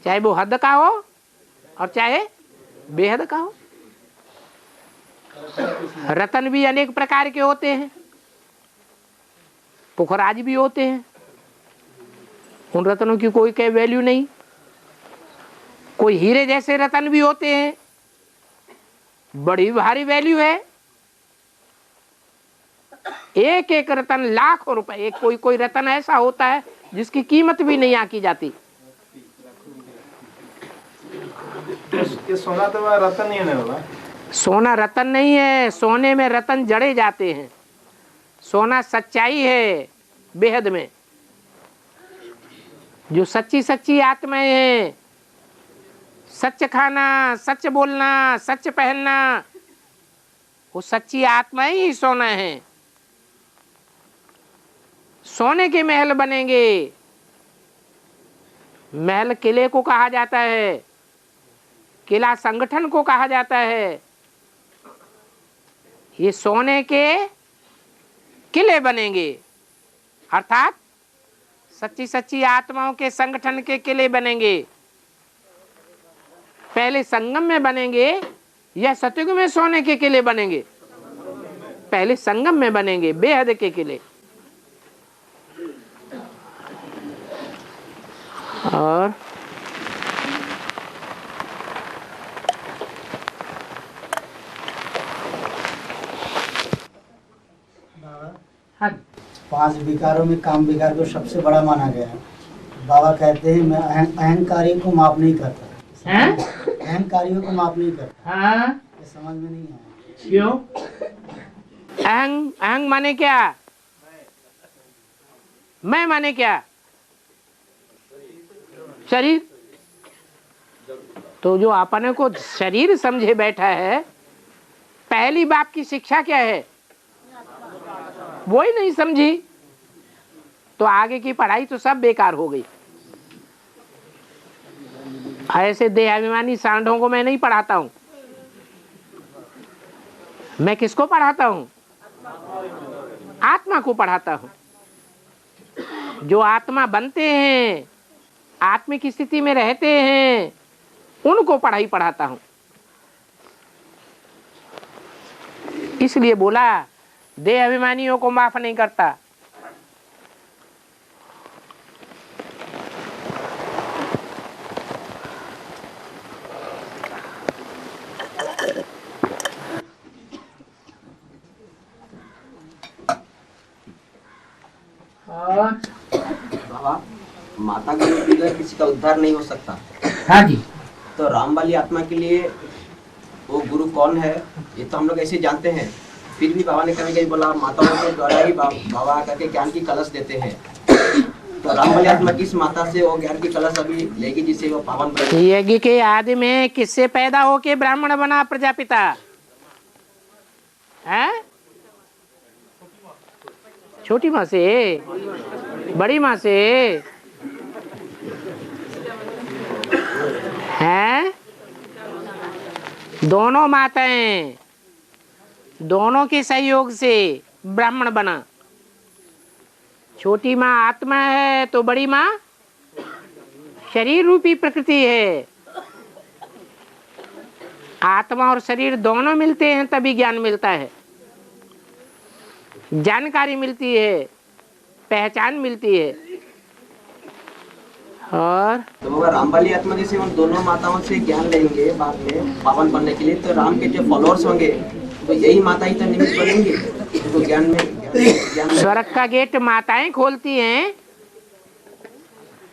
चाहे वो हद का हो और चाहे बेहद का हो। रतन भी अनेक प्रकार के होते हैं, पुखराज भी होते हैं। उन रत्नों की कोई कई वैल्यू नहीं। कोई हीरे जैसे रतन भी होते हैं, बड़ी भारी वैल्यू है। एक एक रतन लाखों रुपए। एक कोई रतन ऐसा होता है जिसकी कीमत भी नहीं आकी जाती। ये सोना तो रतन नहीं है ना बाबा? सोना रतन नहीं है, सोने में रतन जड़े जाते हैं। सोना सच्चाई है बेहद में। जो सच्ची सच्ची आत्माएं हैं, सच खाना, सच बोलना, सच पहनना, वो सच्ची आत्माएं ही सोना है। सोने के महल बनेंगे। महल किले को कहा जाता है, किला संगठन को कहा जाता है। ये सोने के किले बनेंगे, अर्थात सच्ची सच्ची आत्माओं के संगठन के किले बनेंगे। पहले संगम में बनेंगे या सतयुग में सोने के किले बनेंगे? पहले संगम में बनेंगे, बेहद के किले। और हाँ, 5 विकारों में काम विकार को सबसे बड़ा माना गया है। बाबा कहते हैं मैं अहंकारियों को माफ नहीं करता। अहंकारियों को माफ नहीं करता। हाँ, ये समझ में नहीं आया। क्यों? अहंग माने क्या? मैं माने क्या? शरीर। तो जो अपने को शरीर समझे बैठा है, पहली बाप की शिक्षा क्या है? वो ही नहीं समझी, तो आगे की पढ़ाई तो सब बेकार हो गई। ऐसे देहाभिमानी सांडों को मैं नहीं पढ़ाता हूं। मैं किसको पढ़ाता हूं? आत्मा को पढ़ाता हूं। जो आत्मा बनते हैं, आत्मिक स्थिति में रहते हैं, उनको पढ़ाई पढ़ाता हूं। इसलिए बोला देह अभिमानियों को माफ नहीं करता। बाबा, माता के बगैर किसी का उद्धार नहीं हो सकता। हाँ जी। तो राम वाली आत्मा के लिए वो गुरु कौन है, ये तो हम लोग ऐसे जानते हैं। फिर भी बाबा ने कभी कभी बोला माताओं के द्वारा ही बाबा करके ज्ञान की कलश देते हैं। तो राम वाली आत्मा किस माता से वो ज्ञान की कलश अभी लेगी जिससे वो पावन बने? यज्ञ के आदि में किससे पैदा होके ब्राह्मण बना प्रजापिता? है छोटी माँ से, बड़ी माँ से? हैं दोनों माताएं, दोनों के सहयोग से ब्राह्मण बना। छोटी माँ आत्मा है तो बड़ी माँ शरीर रूपी प्रकृति है। आत्मा और शरीर दोनों मिलते हैं तभी ज्ञान मिलता है, जानकारी मिलती है, पहचान मिलती है। और तो बाबा राम वाली आत्मा जैसे उन दोनों माताओं से ज्ञान लेंगे बाद में पावन बनने के लिए, तो राम के जो फॉलोअर्स होंगे तो यही माता ही तो निमित्त बनेंगे तो ज्ञान में। स्वर्ग का गेट माताएं खोलती हैं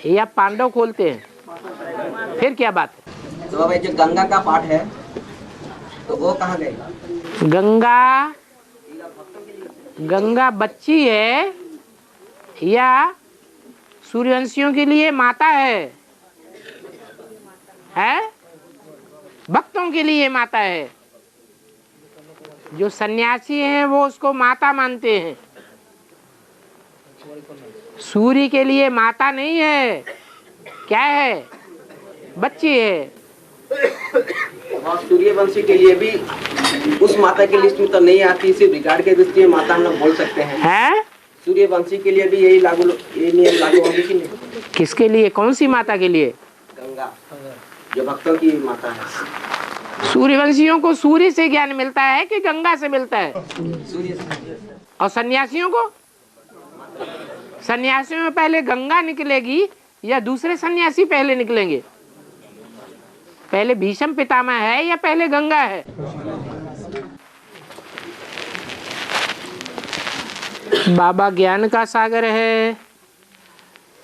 या पांडव खोलते हैं? फिर क्या बात है? तो बाबा जो गंगा का पाठ है तो वो कहाँ गए? गंगा बच्ची है या सूर्यवंशियों के लिए माता है? भक्तों के लिए माता है। जो सन्यासी हैं वो उसको माता मानते हैं। सूर्य के लिए माता नहीं है, क्या है? बच्ची है। और सूर्यवंशी के लिए भी उस माता की लिस्ट में तो नहीं आती, सिर्फ रिकॉर्ड के दृष्टि में माता हम लोग बोल सकते हैं। सूर्यवंशी के लिए भी यही नियम लागू होंगे कि नहीं? किसके लिए? कौन सी माता के लिए? गंगा, जो भक्तों की माता है। सूर्यवंशियों को सूर्य से ज्ञान मिलता है कि गंगा से मिलता है? सूर्य से। और सन्यासियों को? सन्यासियों में पहले गंगा निकलेगी या दूसरे सन्यासी पहले निकलेंगे? पहले भीष्म पितामह है या पहले गंगा है? बाबा ज्ञान का सागर है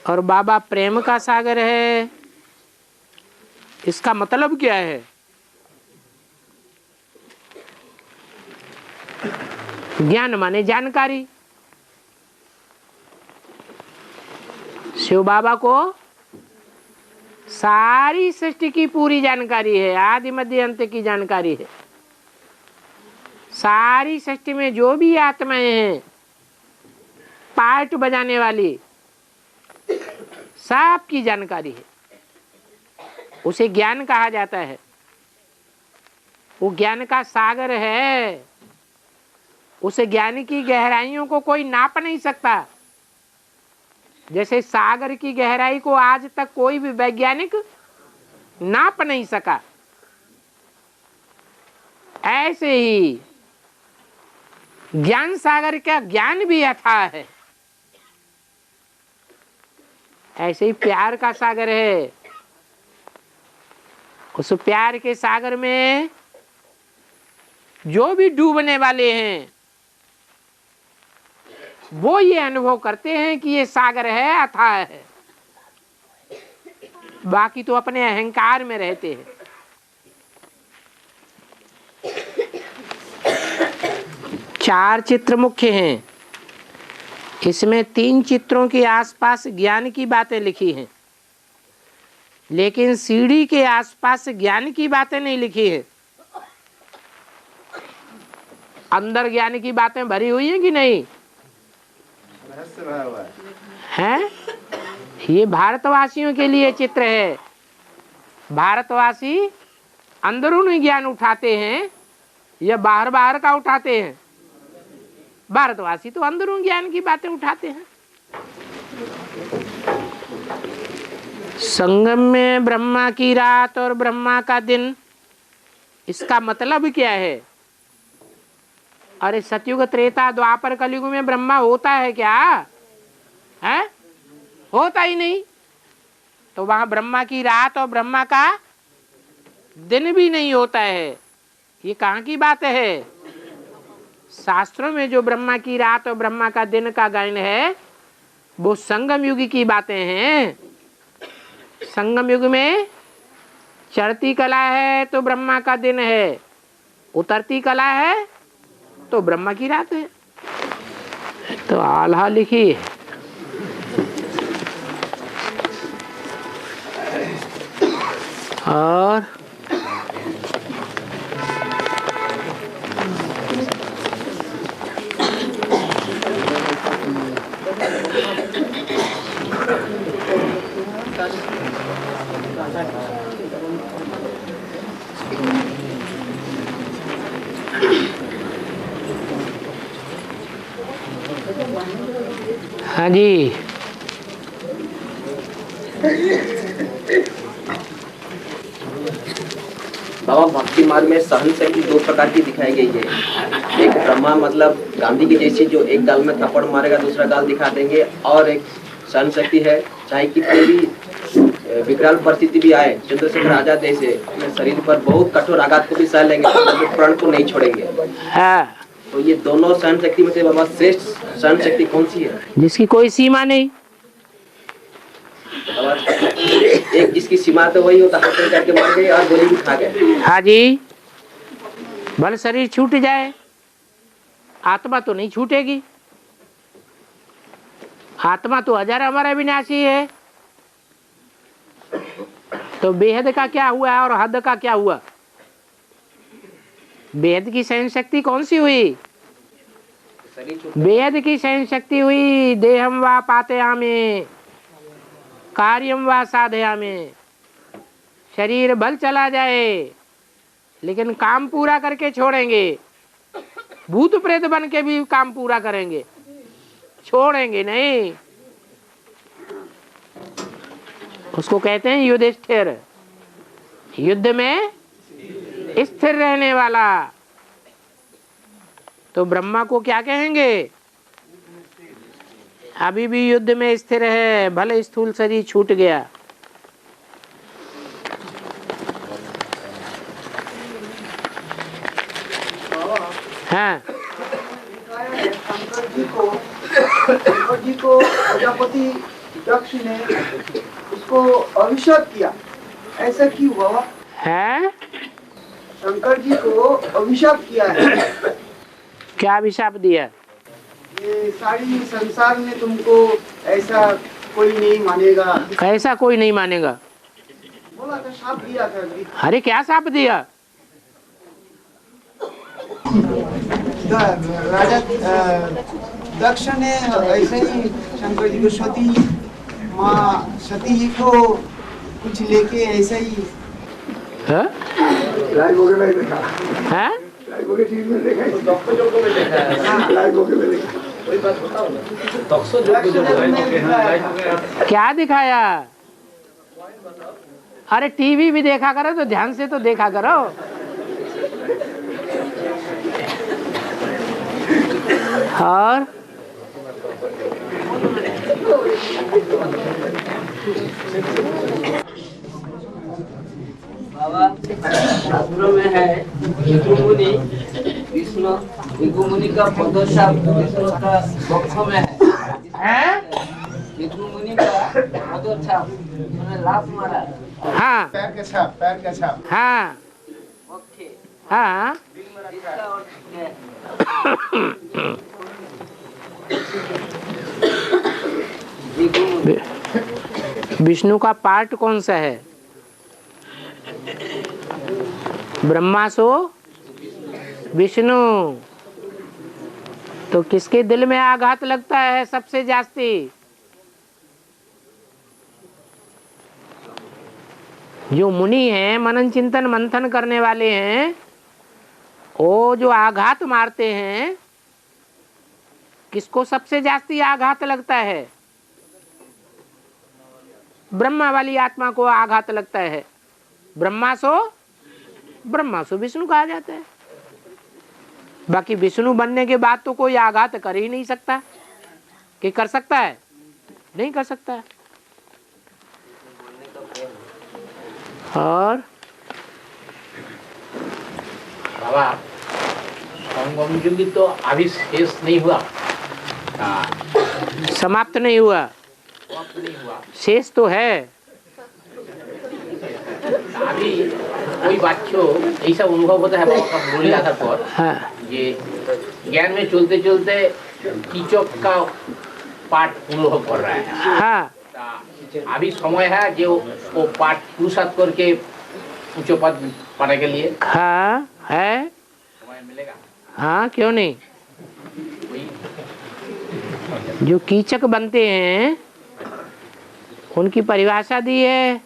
और बाबा प्रेम का सागर है। इसका मतलब क्या है? ज्ञान माने जानकारी। शिव बाबा को सारी सृष्टि की पूरी जानकारी है, आदि मध्य अंत की जानकारी है। सारी सृष्टि में जो भी आत्माएं हैं, पार्ट बजाने वाली, सब की जानकारी है। उसे ज्ञान कहा जाता है। वो ज्ञान का सागर है। उस ज्ञान की गहराइयों को कोई नाप नहीं सकता। जैसे सागर की गहराई को आज तक कोई भी वैज्ञानिक नाप नहीं सका, ऐसे ही ज्ञान सागर का ज्ञान भी अथाह है, ऐसे ही प्यार का सागर है। उस प्यार के सागर में जो भी डूबने वाले हैं वो ये अनुभव करते हैं कि ये सागर है, अथाह है। बाकी तो अपने अहंकार में रहते हैं। चार चित्र मुख्य हैं, इसमें 3 चित्रों के आसपास ज्ञान की बातें लिखी हैं, लेकिन सीढ़ी के आसपास ज्ञान की बातें नहीं लिखी हैं। अंदर ज्ञान की बातें भरी हुई हैं कि नहीं? रहस्य भरा हुआ हैं? ये भारतवासियों के लिए चित्र है। भारतवासी अंदरूनी ज्ञान उठाते हैं या बाहर बाहर का उठाते हैं? भारतवासी तो अंदरूनी ज्ञान की बातें उठाते हैं। संगम में ब्रह्मा की रात और ब्रह्मा का दिन, इसका मतलब क्या है? अरे सतयुग त्रेता द्वापर कलयुग में ब्रह्मा होता है क्या? है? होता ही नहीं। तो वहां ब्रह्मा की रात और ब्रह्मा का दिन भी नहीं होता है। ये कहाँ की बात है? शास्त्रों में जो ब्रह्मा की रात और ब्रह्मा का दिन का गायन है वो संगम युग की बातें हैं। संगम युग में चढ़ती कला है तो ब्रह्मा का दिन है, उतरती कला है तो ब्रह्मा की रात है। तो आल्हा लिखी है। और हाँ जी, बाबा भक्ति मार्ग में सहन शक्ति 2 प्रकार की दिखाई गई है। एक ब्रह्मा मतलब गांधी की जैसी जो एक गाल में थप्पड़ मारेगा दूसरा गाल दिखा देंगे, और एक सहन शक्ति है चाहे कितनी भी विकराल परिस्थिति भी आए, चंद्रशेखर आजाद जैसे अपने शरीर पर बहुत कठोर आघात को भी सह लेंगे, तो प्रण को नहीं छोड़ेंगे। हाँ। तो ये दोनों सहन शक्ति में से बाबा श्रेष्ठ सहन शक्ति कौन सी है? जिसकी कोई सीमा नहीं। एक जिसकी सीमा तो वही होता, हाथ करके मार गए और गोली भी खा गए। हाँ जी, भले शरीर छूट जाए, आत्मा तो नहीं छूटेगी। आत्मा तो अजर अमर अविनाशी है। तो बेहद का क्या हुआ और हद का क्या हुआ? बेहद की सहन शक्ति कौन सी हुई? बेहद की सहन शक्ति हुई देहम वा पातयामे कार्यम वा साधयामे। शरीर भल चला जाए लेकिन काम पूरा करके छोड़ेंगे। भूत प्रेत बन के भी काम पूरा करेंगे, छोड़ेंगे नहीं। उसको कहते हैं युधिष्ठिर, युद्ध में स्थिर रहने वाला। तो ब्रह्मा को क्या कहेंगे? अभी भी युद्ध में स्थिर है, भले स्थूल शरीर छूट गया। हाँ, शंकर जी को प्रजापति दक्ष ने उसको अभिशाप किया, ऐसा क्यों हुआ है? शंकर जी को अभिशाप किया है। क्या अभिशाप दिया? ये सारी संसार में तुमको ऐसा कोई नहीं मानेगा। कैसा कोई नहीं मानेगा? बोला था, शाप दिया था। अरे क्या शाप दिया? राजा दक्ष ने ऐसे ही शंकर जी को सती माँ सती जी को कुछ लेके ऐसा ही है? क्या दिखाया? अरे टीवी भी देखा करो तो ध्यान से तो देखा करो। और बाबा शास्त्रों में है भृगु मुनि विष्णु, भृगु मुनि का पदोशा विष्णु का वक्ष में है। भृगु मुनि का पदोशा उन्होंने लात मारा। हाँ पैर के छाप, पैर के छाप। हाँ हाँ इसका अर्थ क्या है? विष्णु का पार्ट कौन सा है? ब्रह्मा सो विष्णु। तो किसके दिल में आघात लगता है सबसे जास्ती? जो मुनि हैं, मनन चिंतन मंथन करने वाले हैं, वो जो आघात मारते हैं, किसको सबसे जास्ती आघात लगता है? ब्रह्मा वाली आत्मा को आघात लगता है। ब्रह्मा सो विष्णु कहा जाता है। बाकी विष्णु बनने के बाद तो कोई आघात कर ही नहीं सकता। कि कर सकता है? नहीं कर सकता है। और बाबा संगम युग तो अभी शेष नहीं हुआ, समाप्त नहीं हुआ, शेष तो है। अभी कोई बात ऐसा अनुभव होता है बाबा का बोलने आधार पर। हाँ। ये ज्ञान में चलते चलते कीचक का पाठ अनुभव कर रहा है। हाँ। अभी समय है जो वो पाठ पुरुषार्थ करके ऊंचे पद पाने के लिए। हाँ है, समय मिलेगा। हाँ क्यों नहीं। जो कीचक बनते हैं उनकी परिभाषा दी है।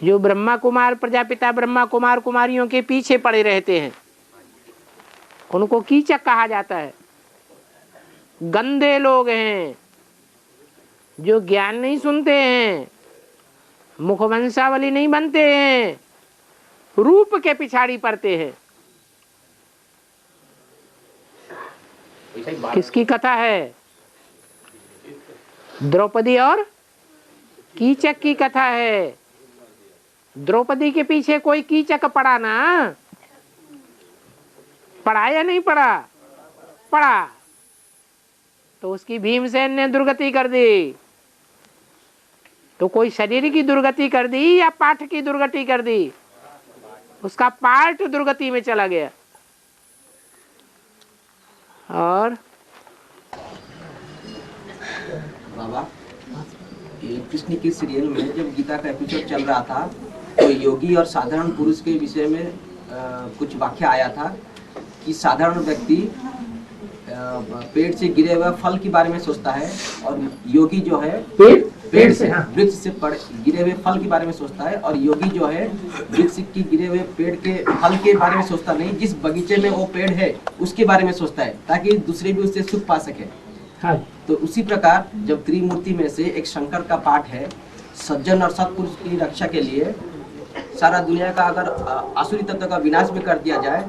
जो ब्रह्मा कुमार प्रजापिता ब्रह्मा कुमार कुमारियों के पीछे पड़े रहते हैं उनको कीचक कहा जाता है। गंदे लोग हैं जो ज्ञान नहीं सुनते हैं, मुखवंशावली नहीं बनते हैं, रूप के पिछाड़ी पड़ते हैं। किसकी कथा है? द्रौपदी और कीचक की कथा है। द्रौपदी के पीछे कोई कीचक पड़ा ना? पड़ा या नहीं पड़ा? पड़ा। तो उसकी भीमसेन ने दुर्गति कर दी। तो कोई शरीर की दुर्गति कर दी या पाठ की दुर्गति कर दी? उसका पाठ दुर्गति में चला गया। और बाबा ये कृष्ण की सीरियल में जब गीता का एपिसोड चल रहा था तो योगी और साधारण पुरुष के विषय में कुछ वाक्य आया था कि साधारण व्यक्ति पेड़ से गिरे हुए फल के बारे में सोचता है और योगी जो है पेड़ से वृक्ष से गिरे हुए फल के बारे में सोचता है, और योगी जो है वृक्ष की गिरे हुए पेड़ के फल के बारे में सोचता नहीं, जिस बगीचे में वो पेड़ है उसके बारे में सोचता है ताकि दूसरे भी उससे सुख पा सके। हाँ। तो उसी प्रकार जब त्रिमूर्ति में से एक शंकर का पाठ है, सज्जन और सत्पुरुष की रक्षा के लिए सारा दुनिया का अगर आसुरी तत्व का विनाश भी कर दिया जाए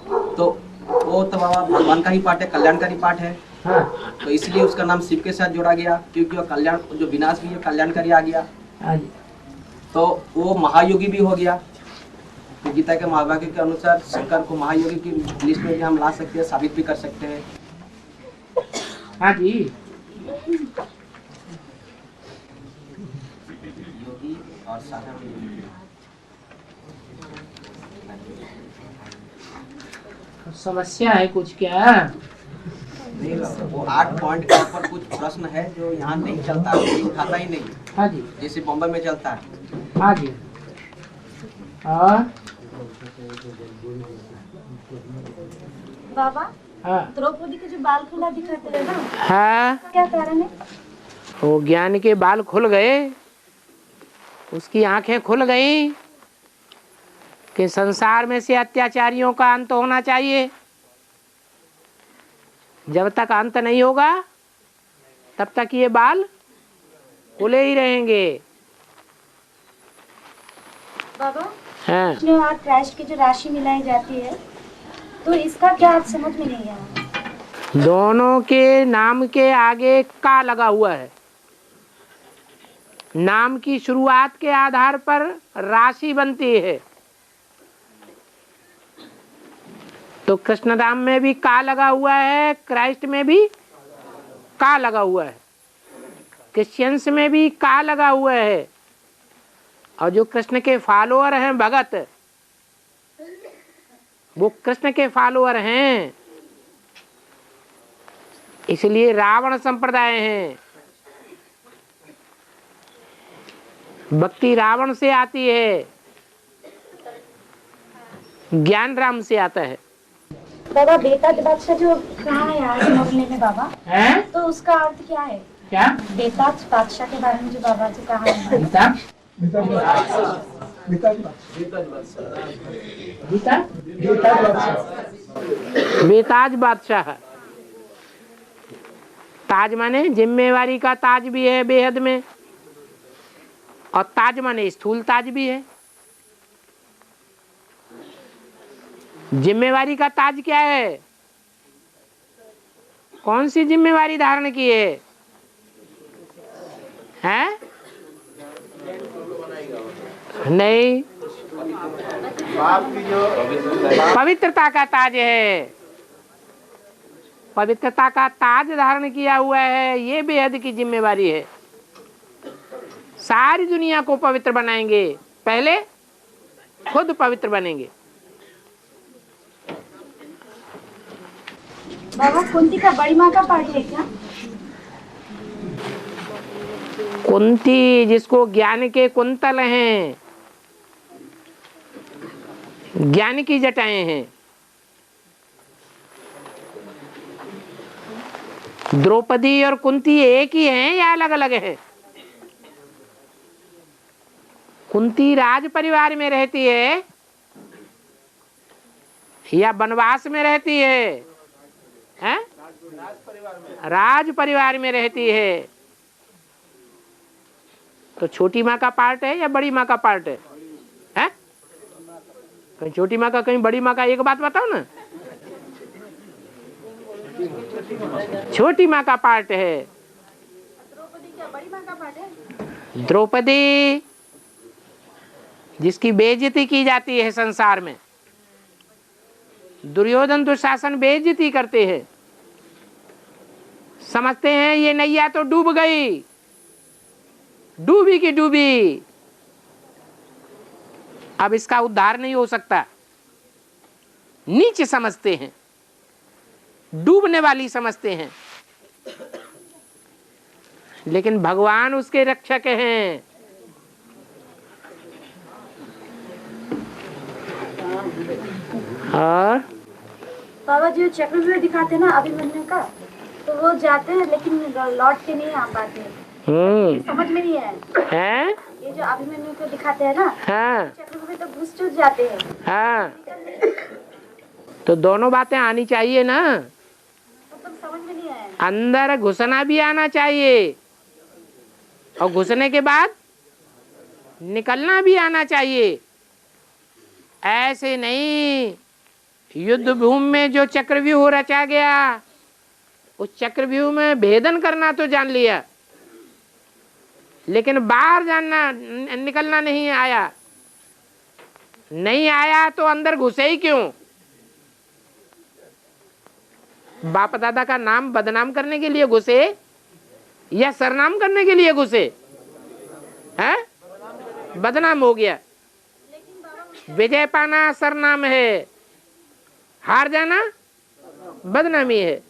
तो वो तो बाबा भगवान का ही पाठ है, कल्याणकारी पाठ है। हाँ। तो इसलिए उसका नाम शिव के साथ जोड़ा गया क्योंकि वो कल्याण जो विनाश भी है कल्याणकारी आ गया। हाँ। तो वो महायोगी भी हो गया। तो गीता के महावाक्य के अनुसार शंकर को महायोगी की लिस्ट में भी हम ला सकते हैं, साबित भी कर सकते हैं। हाँ जी। योगी और साधारण योगी। समस्या है कुछ क्या? नहीं, वो 8 पॉइंट के ऊपर कुछ प्रश्न है जो यहाँ नहीं चलता, कोई उठाता ही नहीं। हाँ जी। जैसे बॉम्बे में चलता है। हाँ जी। और बाबा हाँ। द्रौपदी के जो बाल खुला दिखाते हैं ना, हाँ क्या कारण है? वो ज्ञान के बाल खुल गए, उसकी आंखें खुल गई, कि संसार में से अत्याचारियों का अंत होना चाहिए। जब तक अंत नहीं होगा तब तक ये बाल खुले ही रहेंगे। बाबा, हाँ। जो आज ट्रैश की जो राशि मिलाई जाती है तो इसका क्या समझ में नहीं आया। दोनों के नाम के आगे का लगा हुआ है। नाम की शुरुआत के आधार पर राशि बनती है। तो कृष्ण नाम में भी का लगा हुआ है, क्राइस्ट में भी का लगा हुआ है, क्रिश्चियंस में भी का लगा हुआ है। और जो कृष्ण के फॉलोअर हैं भगत, वो कृष्ण के फॉलोअर हैं, इसलिए रावण संप्रदाय हैं। भक्ति रावण से आती है, ज्ञान राम से आता है। बाबा, बेताज बादशाह जो कहा है आज मुरली में बाबा है? तो उसका अर्थ क्या है? क्या? बेताज बादशाह के बारे में जो बाबा जी कहा है। बेताज बादशाह। ताज माने जिम्मेवारी का ताज भी है बेहद में, और ताज माने स्थूल ताज भी है। जिम्मेवारी का ताज क्या है? कौन सी जिम्मेवारी धारण की है? हैं? नहीं, पवित्रता का ताज है। पवित्रता का ताज धारण किया हुआ है, ये बेहद की जिम्मेवारी है। सारी दुनिया को पवित्र बनाएंगे, पहले खुद पवित्र बनेंगे। बाबा, कुंती का बड़ी माँ का पार्ट है क्या? कुंती जिसको ज्ञान के कुंतल हैं, ज्ञान की जटाएं हैं। द्रौपदी और कुंती एक ही हैं या अलग अलग हैं? कुंती राज परिवार में रहती है या वनवास में रहती है? हैं? राज परिवार में रहती है। तो छोटी माँ का पार्ट है या बड़ी माँ का पार्ट है? हैं? कहीं छोटी माँ का कहीं बड़ी माँ का, एक बात बताओ ना। छोटी माँ का पार्ट है। द्रौपदी जिसकी बेइज्जती की जाती है संसार में, दुर्योधन दुशासन बेइज्जती करते हैं, समझते हैं ये नैया तो डूब गई, डूबी की डूबी, अब इसका उद्धार नहीं हो सकता। नीचे समझते हैं, डूबने वाली समझते हैं। लेकिन भगवान उसके रक्षक हैं। और बाबा, जो चक्रव्यूह दिखाते हैं ना अभिमन्यु का, तो वो जाते हैं लेकिन लौट के नहीं आ पाते। समझ में नहीं है? ये जो अभिमन्यु को दिखाते हैं ना, हाँ, चक्रव्यूह तो घुस चुस जाते हैं। हाँ, तो दोनों बातें आनी चाहिए ना। तो समझ में नहीं आया। अंदर घुसना भी आना चाहिए और घुसने के बाद निकलना भी आना चाहिए। ऐसे नहीं, युद्ध भूमि में जो चक्रव्यूह रचा गया, उस चक्रव्यूह में भेदन करना तो जान लिया, लेकिन बाहर जानना निकलना नहीं आया। नहीं आया तो अंदर घुसे ही क्यों? बाप दादा का नाम बदनाम करने के लिए घुसे या सरनाम करने के लिए घुसे? हैं? बदनाम हो गया। विजय पाना सरनाम है, हार जाना बदनामी है।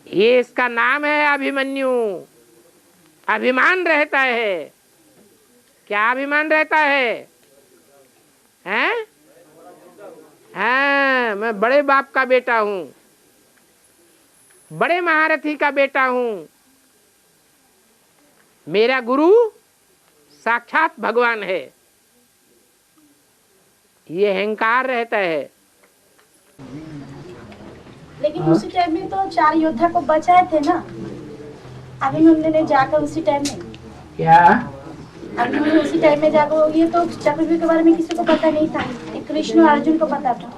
ये इसका नाम है अभिमन्यु। अभिमान रहता है। क्या अभिमान रहता है? हैं? हाँ, मैं बड़े बाप का बेटा हूं, बड़े महारथी का बेटा हूं, मेरा गुरु साक्षात भगवान है। ये अहंकार रहता है। लेकिन उसी टाइम में तो 4 योद्धा को बचाए थे ना अभिमन्यु ने जाकर उसी टाइम में। क्या अभिमन्यु उसी टाइम में जाकर, ये तो चक्रव्यूह के बारे में किसी को पता नहीं था, कृष्ण और अर्जुन को पता था।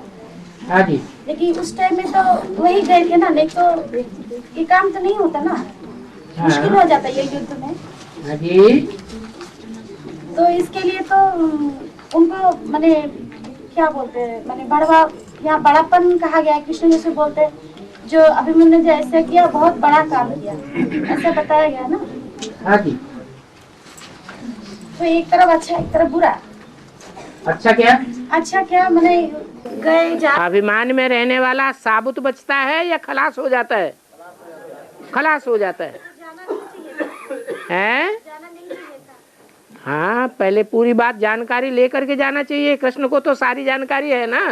हाँ जी। लेकिन उस टाइम में तो वही गए थे ना, नहीं तो ये काम तो नहीं होता ना, मुश्किल हो जाता ये युद्ध में। हाँ जी। तो इसके लिए तो उनको माने क्या बोलते हैं, माने बड़वा यहाँ बड़ापन कहा गया है। कृष्ण जैसे बोलते हैं जो अभिमन्यु ने जैसे किया बहुत बड़ा काम किया, ऐसा बताया गया ना। हाँ जी। तो एक तरफ अच्छा एक तरफ बुरा। अच्छा क्या? अच्छा क्या माने गए जा। अभिमान में रहने वाला साबुत बचता है या खलास हो जाता है? खलास हो जाता है। हैं? हाँ, पहले पूरी बात जानकारी लेकर के जाना चाहिए। कृष्ण को तो सारी जानकारी है ना।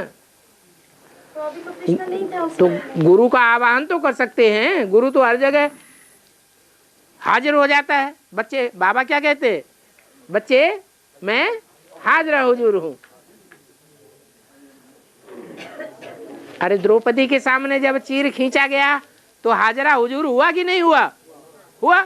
तो अभी तो कृष्ण नहीं था तो गुरु का आह्वान तो कर सकते हैं। गुरु तो हर जगह हाजिर हो जाता है। बच्चे, बाबा क्या कहते? बच्चे मैं हाजिर हुजूर हूँ। अरे द्रौपदी के सामने जब चीर खींचा गया तो हाजरा हुजूर हुआ कि नहीं हुआ? हुआ।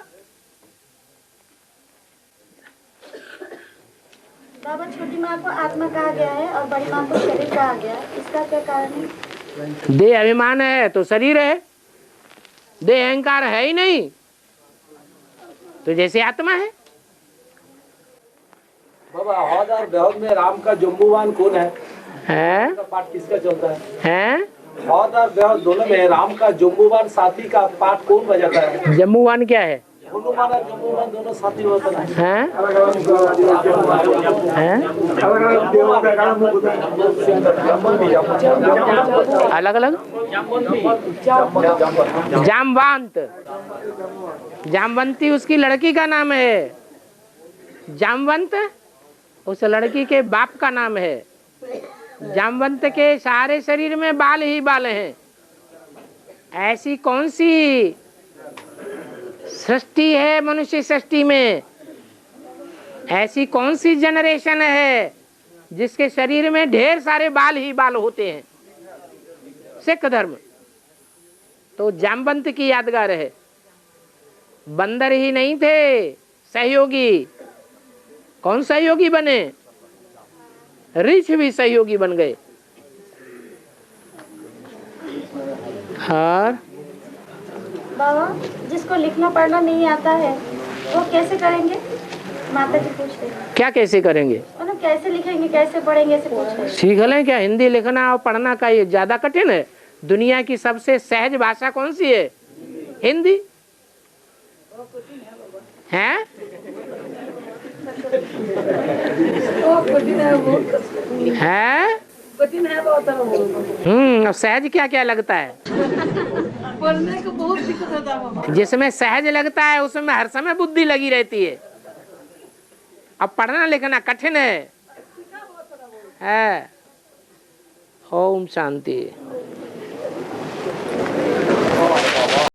बाबा छोटी माँ को आत्मा कहा गया है और बड़ी माँ को शरीर कहा गया है, इसका क्या कारण है? देह अभिमान है तो शरीर है, देह अहंकार है ही नहीं तो जैसे आत्मा है। बाबा हौद और बेहद में राम का जम्बूवान कौन है? हैं? का पाठ किसका चलता है? हैं? हौद और बेहद दोनों में राम का जम्बूवान साथी का पाठ कौन बजाता है? जम्बूवान क्या है? हनुमान और जम्बूवान दोनों साथी होते हैं। हैं? हैं? अलग अलग। जामवंत, जामवंती उसकी लड़की का नाम है। जामवंत उस लड़की के बाप का नाम है। जामवंत के सारे शरीर में बाल ही बाल हैं। ऐसी कौन सी सृष्टि है मनुष्य सृष्टि में? ऐसी कौन सी जनरेशन है जिसके शरीर में ढेर सारे बाल ही बाल होते हैं? सिख धर्म तो जामवंत की यादगार है। बंदर ही नहीं थे सहयोगी। कौन सहयोगी बने? ऋषि भी सहयोगी बन गए। और बाबा जिसको लिखना पढ़ना नहीं आता है वो कैसे करेंगे? माता जी पूछ रहे हैं। क्या कैसे करेंगे? मतलब कैसे लिखेंगे कैसे पढ़ेंगे ऐसे पूछ रहे हैं। सीख लें क्या? हिंदी लिखना और पढ़ना का ये ज्यादा कठिन है? दुनिया की सबसे सहज भाषा कौन सी है? हिंदी है। है? अब सहज क्या क्या लगता है? पढ़ने को बहुत दिक्कत होता है बाबा। जिसमें सहज लगता है उसमें हर समय बुद्धि लगी रहती है। अब पढ़ना लिखना कठिन है। ओम शांति।